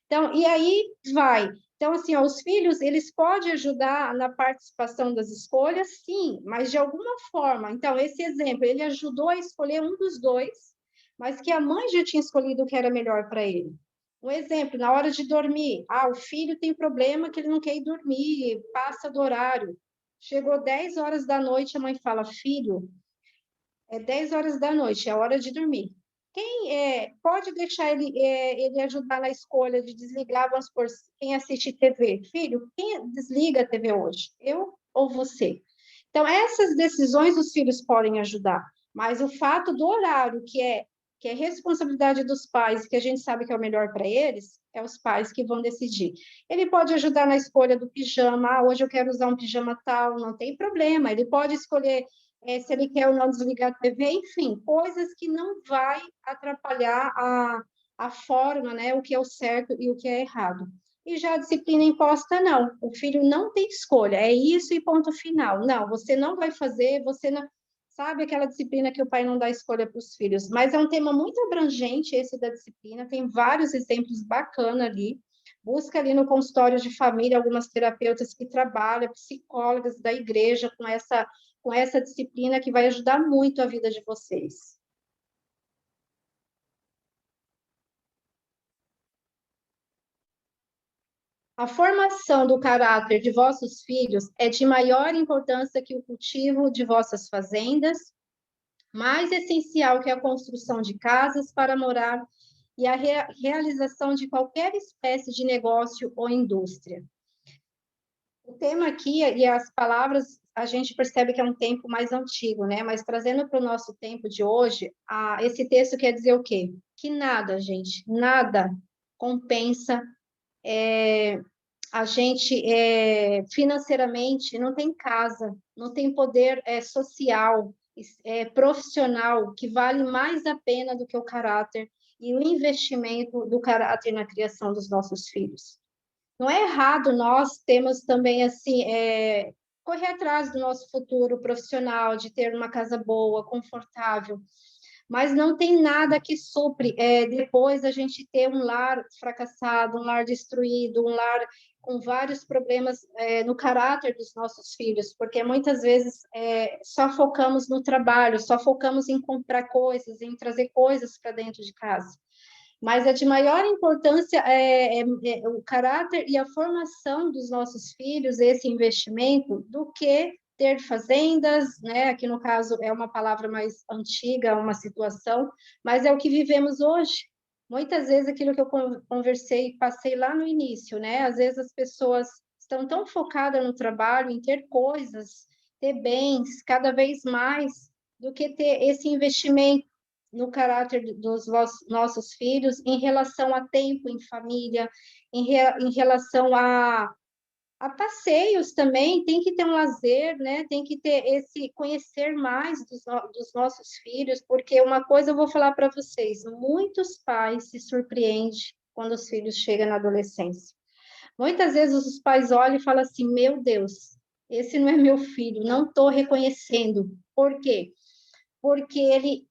Então, e aí vai. Então, assim, os filhos, eles podem ajudar na participação das escolhas, sim, mas de alguma forma. Então, esse exemplo, ele ajudou a escolher um dos dois, mas que a mãe já tinha escolhido o que era melhor para ele. Um exemplo, na hora de dormir, o filho tem problema que ele não quer ir dormir, passa do horário. Chegou 10 horas da noite, a mãe fala: filho, é 10 horas da noite, é hora de dormir. Quem pode deixar ele ajudar na escolha de desligar, vamos supor, quem assiste TV? Filho, quem desliga a TV hoje? Eu ou você? Então, essas decisões os filhos podem ajudar, mas o fato do horário, que é responsabilidade dos pais, que a gente sabe que é o melhor para eles, é os pais que vão decidir. Ele pode ajudar na escolha do pijama, hoje eu quero usar um pijama tal, não tem problema. Ele pode escolher se ele quer ou não desligar a TV, enfim, coisas que não vai atrapalhar a forma, né, o que é o certo e o que é errado. E já a disciplina imposta, não. O filho não tem escolha, é isso e ponto final. Não, você não vai fazer, você não... Sabe aquela disciplina que o pai não dá escolha para os filhos? Mas é um tema muito abrangente esse da disciplina, tem vários exemplos bacanas ali. Busca ali no consultório de família algumas terapeutas que trabalham, psicólogas da igreja com essa disciplina que vai ajudar muito a vida de vocês. A formação do caráter de vossos filhos é de maior importância que o cultivo de vossas fazendas, mais essencial que a construção de casas para morar e a realização de qualquer espécie de negócio ou indústria. O tema aqui e as palavras, a gente percebe que é um tempo mais antigo, né? Mas trazendo para o nosso tempo de hoje, esse texto quer dizer o quê? Que nada, gente, nada compensa a gente financeiramente, não tem casa, não tem poder social, profissional, que vale mais a pena do que o caráter e o investimento do caráter na criação dos nossos filhos. Não é errado nós temos também, assim, correr atrás do nosso futuro profissional, de ter uma casa boa, confortável, mas não tem nada que supre depois a gente ter um lar fracassado, um lar destruído, um lar com vários problemas no caráter dos nossos filhos, porque muitas vezes só focamos no trabalho, só focamos em comprar coisas, em trazer coisas para dentro de casa. Mas é de maior importância o caráter e a formação dos nossos filhos, esse investimento, do que ter fazendas, né? Aqui no caso é uma palavra mais antiga, uma situação, mas é o que vivemos hoje. Muitas vezes aquilo que eu conversei, passei lá no início, né? Às vezes as pessoas estão tão focadas no trabalho, em ter coisas, ter bens, cada vez mais, do que ter esse investimento no caráter dos nossos filhos, em relação a tempo em família, em relação a passeios também, tem que ter um lazer, né? Tem que ter conhecer mais dos nossos filhos, porque uma coisa eu vou falar para vocês, muitos pais se surpreendem quando os filhos chegam na adolescência. Muitas vezes os pais olham e falam assim: meu Deus, esse não é meu filho, não estou reconhecendo. Por quê? Porque ele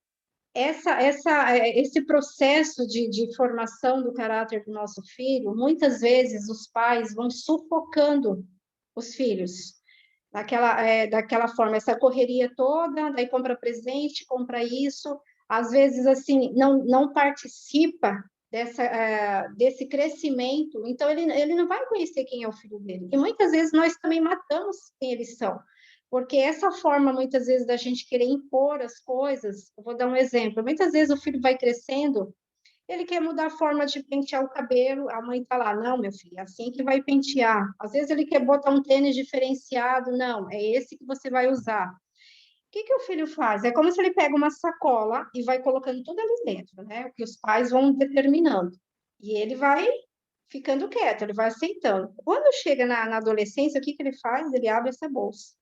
esse processo de formação do caráter do nosso filho, muitas vezes os pais vão sufocando os filhos, daquela forma, essa correria toda, daí compra presente, compra isso, às vezes, assim, não participa desse crescimento, então ele não vai conhecer quem é o filho dele. E muitas vezes nós também matamos quem eles são, porque essa forma, muitas vezes, da gente querer impor as coisas, eu vou dar um exemplo, muitas vezes o filho vai crescendo, ele quer mudar a forma de pentear o cabelo, a mãe tá lá, não, meu filho, é assim que vai pentear. Às vezes ele quer botar um tênis diferenciado, não, é esse que você vai usar. O que o filho faz? É como se ele pega uma sacola e vai colocando tudo ali dentro, né? O que os pais vão determinando. E ele vai ficando quieto, ele vai aceitando. Quando chega na adolescência, o que ele faz? Ele abre essa bolsa.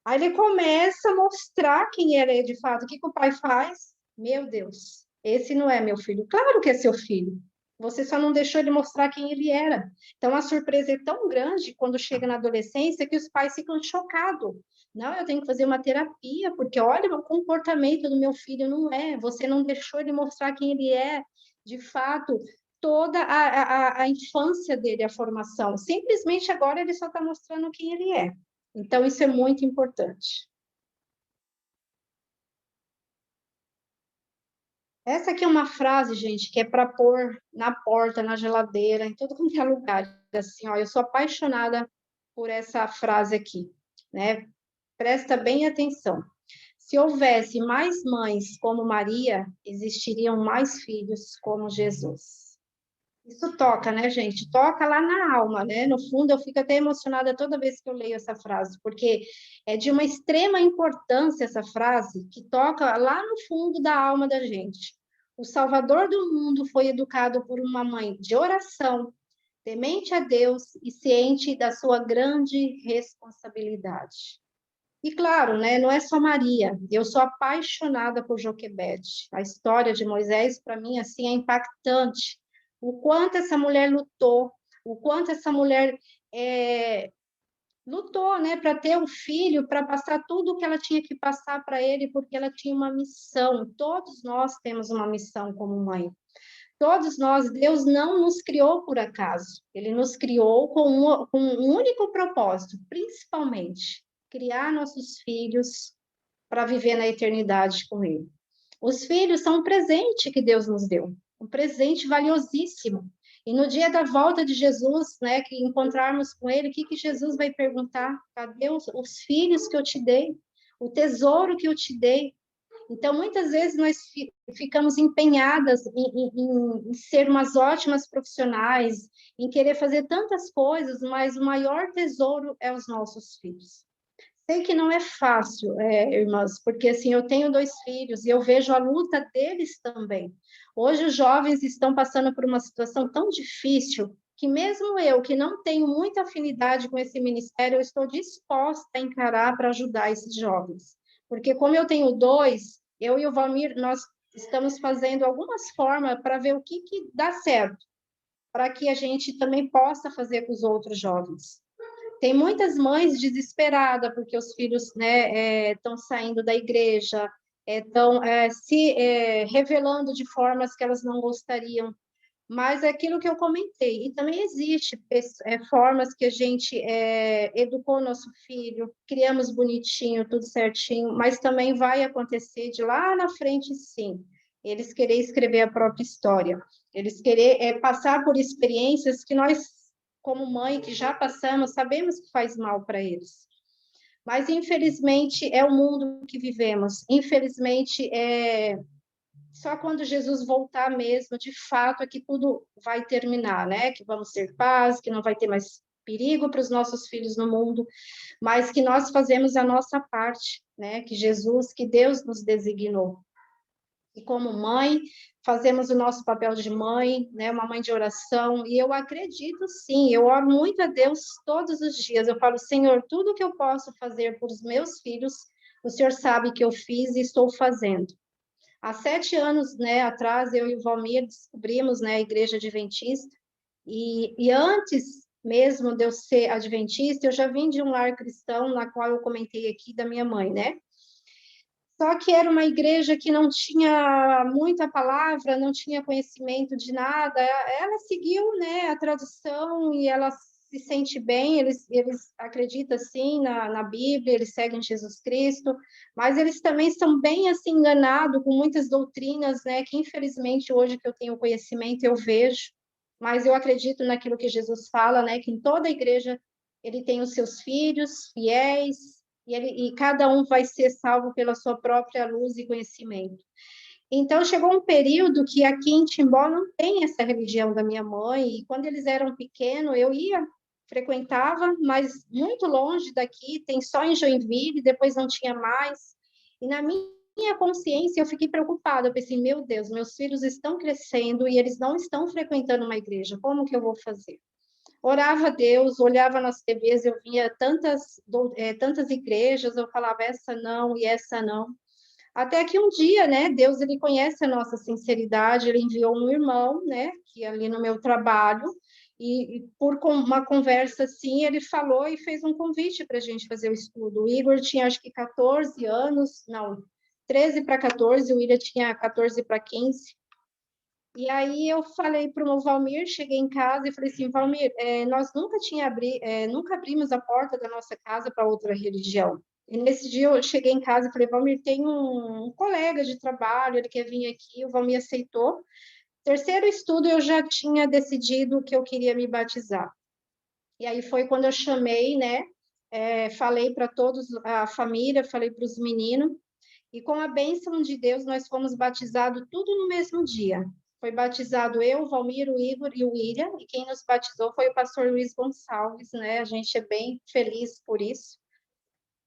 Aí ele começa a mostrar quem ele é de fato. O que o pai faz? Meu Deus, esse não é meu filho. Claro que é seu filho. Você só não deixou ele mostrar quem ele era. Então, a surpresa é tão grande quando chega na adolescência que os pais ficam chocados. Não, eu tenho que fazer uma terapia, porque olha, o comportamento do meu filho não é. Você não deixou ele mostrar quem ele é. De fato, toda a infância dele, a formação. Simplesmente agora ele só está mostrando quem ele é. Então, isso é muito importante. Essa aqui é uma frase, gente, que é para pôr na porta, na geladeira, em todo quanto é lugar. Assim, ó, eu sou apaixonada por essa frase aqui, né? Presta bem atenção. Se houvesse mais mães como Maria, existiriam mais filhos como Jesus. Isso toca, né, gente? Toca lá na alma, né? No fundo, eu fico até emocionada toda vez que eu leio essa frase, porque é de uma extrema importância essa frase, que toca lá no fundo da alma da gente. O Salvador do mundo foi educado por uma mãe de oração, temente a Deus e ciente da sua grande responsabilidade. E claro, né, não é só Maria, eu sou apaixonada por Joquebede. A história de Moisés, para mim, assim, é impactante. O quanto essa mulher lutou, o quanto essa mulher lutou, né, para ter um filho, para passar tudo o que ela tinha que passar para ele, porque ela tinha uma missão. Todos nós temos uma missão como mãe. Todos nós, Deus não nos criou por acaso. Ele nos criou com um único propósito, principalmente criar nossos filhos para viver na eternidade com Ele. Os filhos são um presente que Deus nos deu, um presente valiosíssimo. E no dia da volta de Jesus, né, que encontrarmos com Ele, o que Jesus vai perguntar? Cadê os filhos que eu te dei? O tesouro que eu te dei? Então, muitas vezes nós ficamos empenhadas em ser umas ótimas profissionais, em querer fazer tantas coisas, mas o maior tesouro é os nossos filhos. Sei que não é fácil, irmãs, porque assim, eu tenho 2 filhos e eu vejo a luta deles também. Hoje os jovens estão passando por uma situação tão difícil que mesmo eu, que não tenho muita afinidade com esse ministério, eu estou disposta a encarar para ajudar esses jovens. Porque como eu tenho 2, eu e o Valmir, nós estamos fazendo algumas formas para ver o que dá certo, para que a gente também possa fazer com os outros jovens. Tem muitas mães desesperadas porque os filhos, né, estão saindo da igreja, estão se revelando de formas que elas não gostariam. Mas é aquilo que eu comentei, e também existe formas que a gente educou nosso filho, criamos bonitinho, tudo certinho, mas também vai acontecer de lá na frente, sim, eles querer escrever a própria história, eles querer passar por experiências que nós, como mãe, que já passamos, sabemos que faz mal para eles. Mas, infelizmente, é o mundo que vivemos, infelizmente, só quando Jesus voltar mesmo, de fato, é que tudo vai terminar, né? Que vamos ter paz, que não vai ter mais perigo para os nossos filhos no mundo, mas que nós fazemos a nossa parte, né? Que Jesus, que Deus nos designou. E como mãe, fazemos o nosso papel de mãe, né? Uma mãe de oração, e eu acredito sim, eu oro muito a Deus todos os dias. Eu falo, Senhor, tudo que eu posso fazer por os meus filhos, o Senhor sabe que eu fiz e estou fazendo. Há 7 anos, né, atrás, eu e o Valmir descobrimos, né, a Igreja Adventista, e antes mesmo de eu ser adventista, eu já vim de um lar cristão, na qual eu comentei aqui da minha mãe, né? Só que era uma igreja que não tinha muita palavra, não tinha conhecimento de nada. Ela seguiu, né, a tradição e ela se sente bem. Eles acreditam, sim, na Bíblia, eles seguem Jesus Cristo, mas eles também são bem, assim, enganados com muitas doutrinas, né, que infelizmente hoje que eu tenho conhecimento eu vejo, mas eu acredito naquilo que Jesus fala, né, que em toda igreja ele tem os seus filhos fiéis, e cada um vai ser salvo pela sua própria luz e conhecimento. Então, chegou um período que aqui em Timbó não tem essa religião da minha mãe, e quando eles eram pequenos, eu ia, frequentava, mas muito longe daqui, tem só em Joinville, depois não tinha mais. E na minha consciência, eu fiquei preocupada, eu pensei, meu Deus, meus filhos estão crescendo e eles não estão frequentando uma igreja, como que eu vou fazer? Orava a Deus, olhava nas TVs, eu via tantas igrejas, eu falava essa não e essa não. Até que um dia, né, Deus, ele conhece a nossa sinceridade, ele enviou um irmão, né, que ali no meu trabalho, e por uma conversa assim, ele falou e fez um convite para a gente fazer o estudo. O Igor tinha acho que 14 anos, não, 13 para 14, o William tinha 14 para 15. E aí eu falei para o Valmir, cheguei em casa e falei assim, Valmir, nós nunca abrimos a porta da nossa casa para outra religião. E nesse dia eu cheguei em casa e falei, Valmir, tem um colega de trabalho, ele quer vir aqui, o Valmir aceitou. Terceiro estudo eu já tinha decidido que eu queria me batizar. E aí foi quando eu chamei, né, falei para todos, a família, falei para os meninos, e com a bênção de Deus nós fomos batizados tudo no mesmo dia. Foi batizado eu, o Valmir, o Igor e o William, e quem nos batizou foi o pastor Luiz Gonçalves, né? A gente é bem feliz por isso.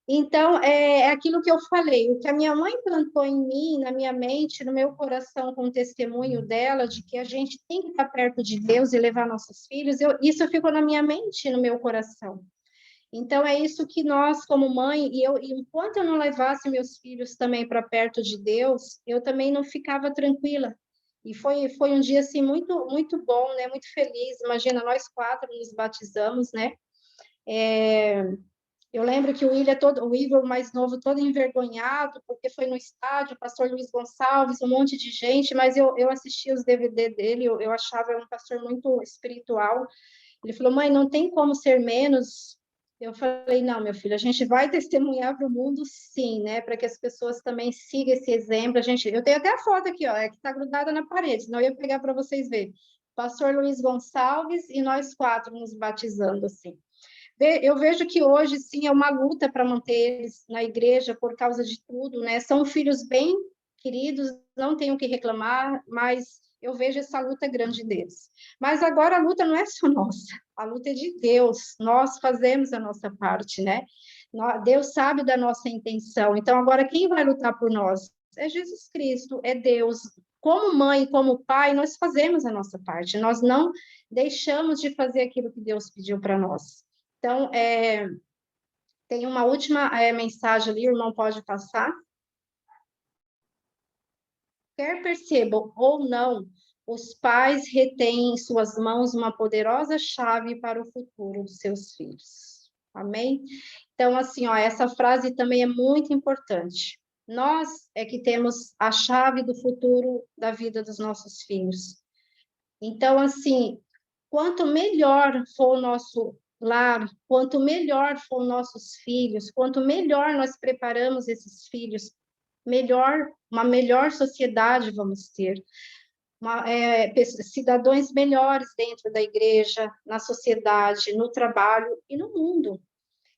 Então, é aquilo que eu falei, o que a minha mãe plantou em mim, na minha mente, no meu coração, com o testemunho dela, de que a gente tem que estar perto de Deus e levar nossos filhos, isso ficou na minha mente, no meu coração. Então, é isso que nós, como mãe, enquanto eu não levasse meus filhos também para perto de Deus, eu também não ficava tranquila. E foi um dia, assim, muito, muito bom, né? Muito feliz. Imagina, nós 4 nos batizamos, né? Eu lembro que o Igor mais novo, todo envergonhado, porque foi no estádio, o pastor Luiz Gonçalves, um monte de gente, mas eu assistia os DVD dele, eu achava um pastor muito espiritual. Ele falou, mãe, não tem como ser menos. Eu falei, não, meu filho, a gente vai testemunhar para o mundo, sim, né? Para que as pessoas também sigam esse exemplo. Eu tenho até a foto aqui, ó, que está grudada na parede, senão eu ia pegar para vocês verem. Pastor Luiz Gonçalves e nós 4 nos batizando, assim. Eu vejo que hoje, sim, é uma luta para manter eles na igreja por causa de tudo, né? São filhos bem queridos, não tenho o que reclamar, mas eu vejo essa luta grande deles. Mas agora a luta não é só nossa, a luta é de Deus, nós fazemos a nossa parte, né? Deus sabe da nossa intenção, então agora quem vai lutar por nós? É Jesus Cristo, é Deus. Como mãe, como pai, nós fazemos a nossa parte, nós não deixamos de fazer aquilo que Deus pediu para nós. Então, tem uma última mensagem ali, o irmão pode passar. Quer percebam ou não, os pais retêm em suas mãos uma poderosa chave para o futuro dos seus filhos. Amém? Então, assim, ó, essa frase também é muito importante. Nós é que temos a chave do futuro da vida dos nossos filhos. Então, assim, quanto melhor for o nosso lar, quanto melhor for nossos filhos, quanto melhor nós preparamos esses filhos, uma melhor sociedade vamos ter, cidadãos melhores dentro da igreja, na sociedade, no trabalho e no mundo.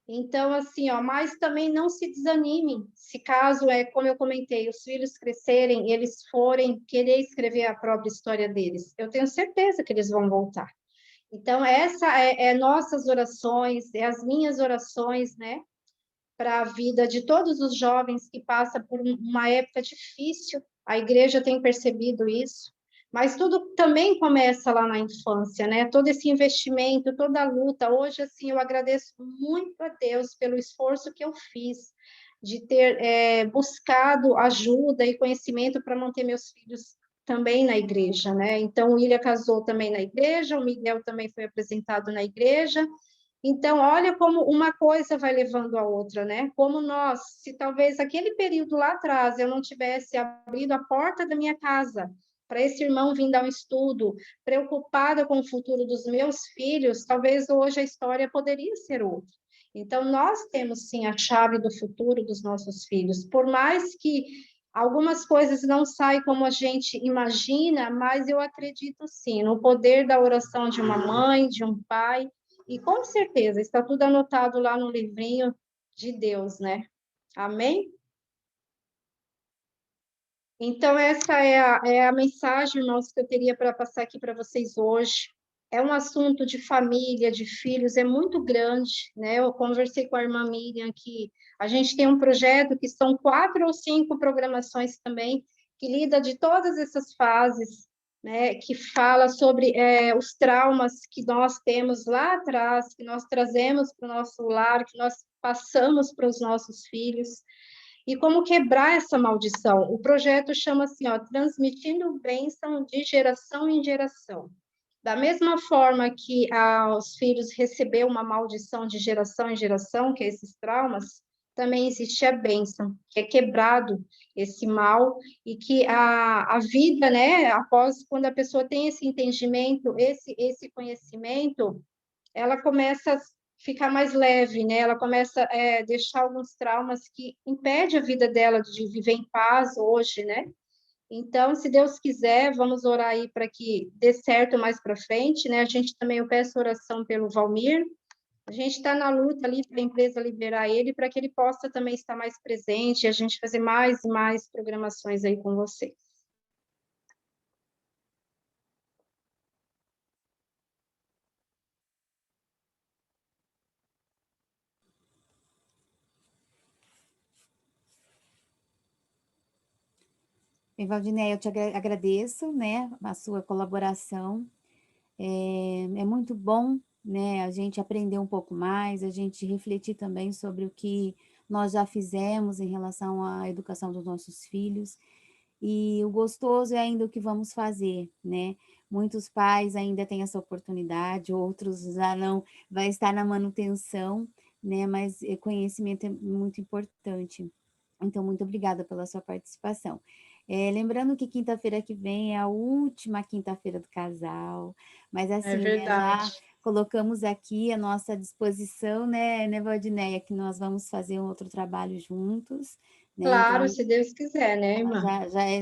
Então, assim, ó, mas também não se desanimem, se caso como eu comentei, os filhos crescerem e eles forem querer escrever a própria história deles, eu tenho certeza que eles vão voltar. Então, essa é nossas orações, é as minhas orações, né, para a vida de todos os jovens que passam por uma época difícil. A igreja tem percebido isso, mas tudo também começa lá na infância, né? Todo esse investimento, toda a luta. Hoje, assim, eu agradeço muito a Deus pelo esforço que eu fiz de ter buscado ajuda e conhecimento para manter meus filhos também na igreja, né? Então, o William casou também na igreja, o Miguel também foi apresentado na igreja, Então, olha como uma coisa vai levando a outra, né? Como nós, se talvez aquele período lá atrás eu não tivesse abrido a porta da minha casa para esse irmão vir dar um estudo, preocupada com o futuro dos meus filhos, talvez hoje a história poderia ser outra. Então, nós temos sim a chave do futuro dos nossos filhos, por mais que algumas coisas não saem como a gente imagina, mas eu acredito sim no poder da oração de uma mãe, de um pai, e com certeza está tudo anotado lá no livrinho de Deus, né? Amém? Então, essa é a mensagem, irmãos, que eu teria para passar aqui para vocês hoje. É um assunto de família, de filhos, é muito grande, né? Eu conversei com a irmã Miriam que a gente tem um projeto que são 4 ou 5 programações também, que lida de todas essas fases, né? Que fala sobre os traumas que nós temos lá atrás, que nós trazemos para o nosso lar, que nós passamos para os nossos filhos. E como quebrar essa maldição? O projeto chama assim, ó, transmitindo bênção de geração em geração. Da mesma forma que os filhos receberam uma maldição de geração em geração, que é esses traumas, também existe a bênção, que é quebrado esse mal, e que a vida, né, após, quando a pessoa tem esse entendimento, esse conhecimento, ela começa a ficar mais leve, né? Ela começa a deixar alguns traumas que impedem a vida dela de viver em paz hoje, né? Então, se Deus quiser, vamos orar aí para que dê certo mais para frente, né? A gente também, eu peço oração pelo Valmir. A gente está na luta ali para a empresa liberar ele, para que ele possa também estar mais presente e a gente fazer mais e mais programações aí com vocês. Bem, Valdinéia, eu te agradeço, né, a sua colaboração. É muito bom, né, a gente aprender um pouco mais, a gente refletir também sobre o que nós já fizemos em relação à educação dos nossos filhos. E o gostoso é ainda o que vamos fazer, né? Muitos pais ainda têm essa oportunidade, outros já não, vai estar na manutenção, né? Mas conhecimento é muito importante. Então, muito obrigada pela sua participação. Lembrando que quinta-feira que vem é a última quinta-feira do casal, mas É assim, né, verdade. já colocamos aqui a nossa disposição, né, Valdinéia, que nós vamos fazer um outro trabalho juntos, né? Claro, Então, se Deus quiser, né, irmã?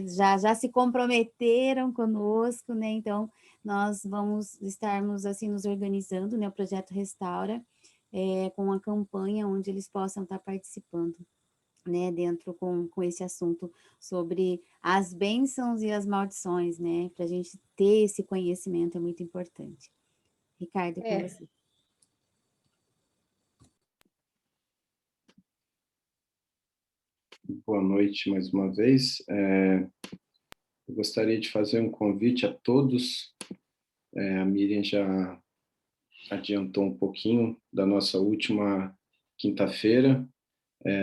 já se comprometeram conosco, né? Então, nós vamos estarmos assim nos organizando, né? O projeto Restaura, com uma campanha onde eles possam estar participando, né? Dentro com esse assunto sobre as bênçãos e as maldições, né? Para a gente ter esse conhecimento é muito importante. Ricardo, é com você. Boa noite mais uma vez. Eu gostaria de fazer um convite a todos. A Miriam já adiantou um pouquinho da nossa última quinta-feira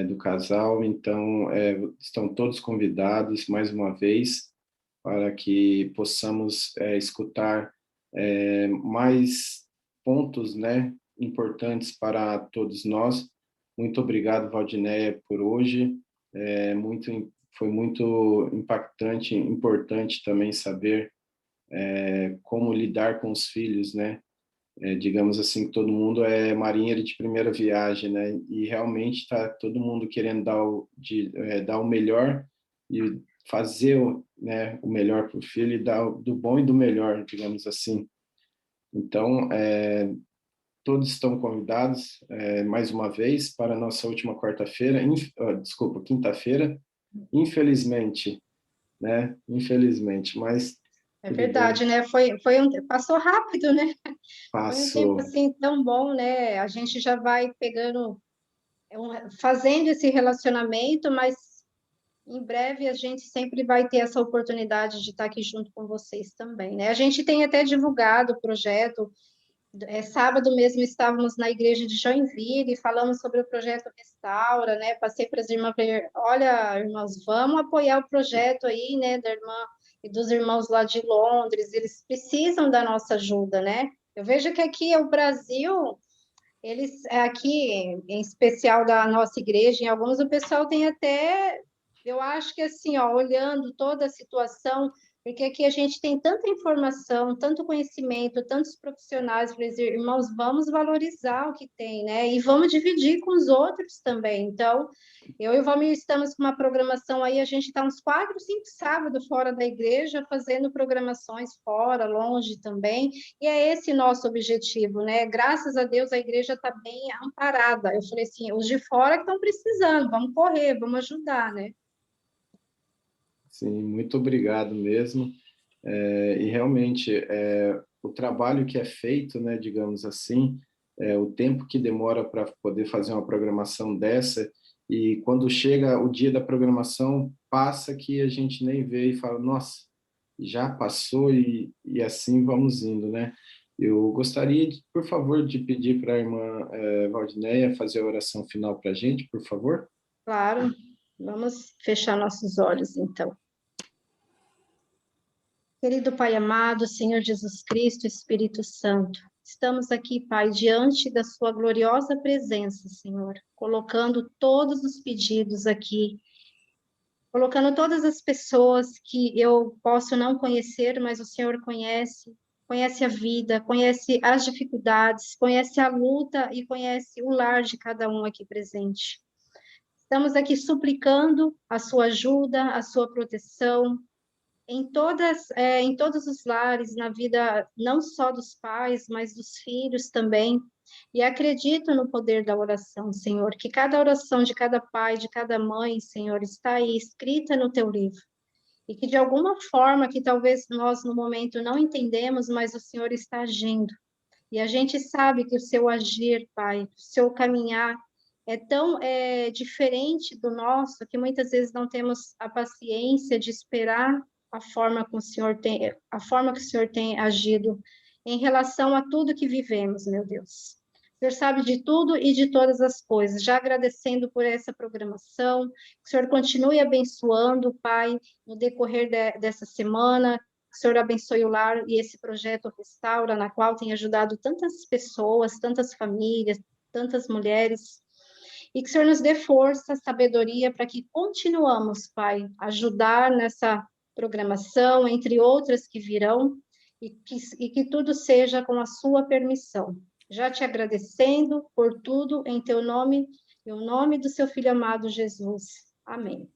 do casal, então estão todos convidados mais uma vez para que possamos escutar mais pontos, né, importantes para todos nós. Muito obrigado, Valdinéia, por hoje. Foi muito impactante, importante também saber como lidar com os filhos, né? Digamos assim, todo mundo é marinheiro de primeira viagem, né? E realmente está todo mundo querendo dar o melhor e fazer, né, o melhor para o filho e dar do bom e do melhor, digamos assim. Então, todos estão convidados mais uma vez para a nossa última quinta-feira. Infelizmente, né? Infelizmente, mas É verdade, né? Passou rápido, né? Foi um tempo passou. assim tão bom, né? A gente já vai pegando, fazendo esse relacionamento, mas em breve a gente sempre vai ter essa oportunidade de estar aqui junto com vocês também, né? A gente tem até divulgado o projeto. Sábado mesmo estávamos na igreja de Joinville e falamos sobre o projeto Restaura, né? Passei para as irmãs, olha, irmãos, vamos apoiar o projeto aí, né, da irmã e dos irmãos lá de Londres, eles precisam da nossa ajuda, né? Eu vejo que aqui o Brasil, eles aqui, em especial da nossa igreja, em alguns o pessoal tem até, eu acho que assim, ó, olhando toda a situação, porque aqui a gente tem tanta informação, tanto conhecimento, tantos profissionais para dizer, irmãos, vamos valorizar o que tem, né? E vamos dividir com os outros também. Então, eu e o Valmir estamos com uma programação aí, a gente está uns 4, 5 sábados fora da igreja, fazendo programações fora, longe também, e é esse nosso objetivo, né? Graças a Deus a igreja está bem amparada. Eu falei assim, os de fora que estão precisando, vamos correr, vamos ajudar, né? Sim, muito obrigado mesmo. E realmente, o trabalho que é feito, né, digamos assim, o tempo que demora para poder fazer uma programação dessa, e quando chega o dia da programação, passa que a gente nem vê e fala, nossa, já passou e assim vamos indo, né? Eu gostaria, por favor, de pedir para a irmã Valdinéia fazer a oração final para a gente, por favor. Claro, vamos fechar nossos olhos, então. Querido Pai amado, Senhor Jesus Cristo, Espírito Santo, estamos aqui, Pai, diante da sua gloriosa presença, Senhor, colocando todos os pedidos aqui, colocando todas as pessoas que eu posso não conhecer, mas o Senhor conhece, conhece a vida, conhece as dificuldades, conhece a luta e conhece o lar de cada um aqui presente. Estamos aqui suplicando a sua ajuda, a sua proteção, em todos os lares, na vida não só dos pais, mas dos filhos também. E acredito no poder da oração, Senhor, que cada oração de cada pai, de cada mãe, Senhor, está aí escrita no teu livro. E que de alguma forma, que talvez nós no momento não entendemos, mas o Senhor está agindo. E a gente sabe que o seu agir, Pai, o seu caminhar é tão diferente do nosso, que muitas vezes não temos a paciência de esperar a forma que o Senhor tem agido em relação a tudo que vivemos, meu Deus. O Senhor sabe de tudo e de todas as coisas. Já agradecendo por essa programação, que o Senhor continue abençoando, Pai, no decorrer dessa semana, que o Senhor abençoe o lar e esse projeto Restaura, na qual tem ajudado tantas pessoas, tantas famílias, tantas mulheres, e que o Senhor nos dê força, sabedoria, para que continuamos, Pai, ajudar nessa programação, entre outras que virão, e que tudo seja com a sua permissão. Já te agradecendo por tudo, em teu nome, e o nome do seu Filho amado Jesus. Amém.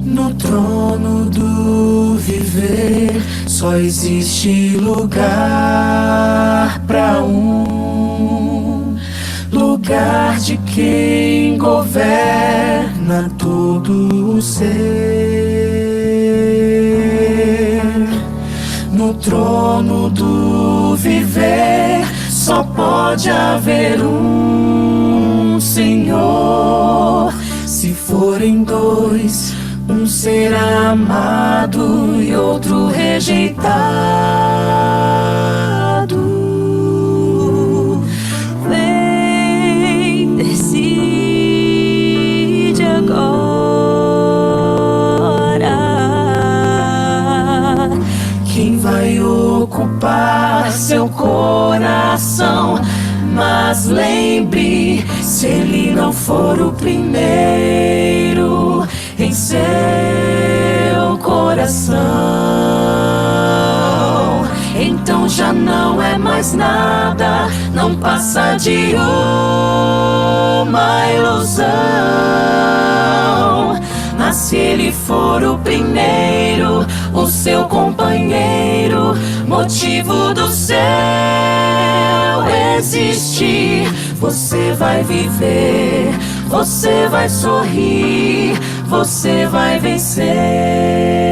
No trono do viver só existe lugar para lugar de quem governa todo o ser. No trono do viver só pode haver um Senhor. Se forem dois, um será amado e outro rejeitado. Vem, decide agora quem vai ocupar seu coração. Mas lembre, se ele não for o primeiro em seu coração, então já não é mais nada, não passa de uma ilusão. Mas se ele for o primeiro, o seu companheiro, motivo do céu existir, você vai viver, você vai sorrir, você vai vencer.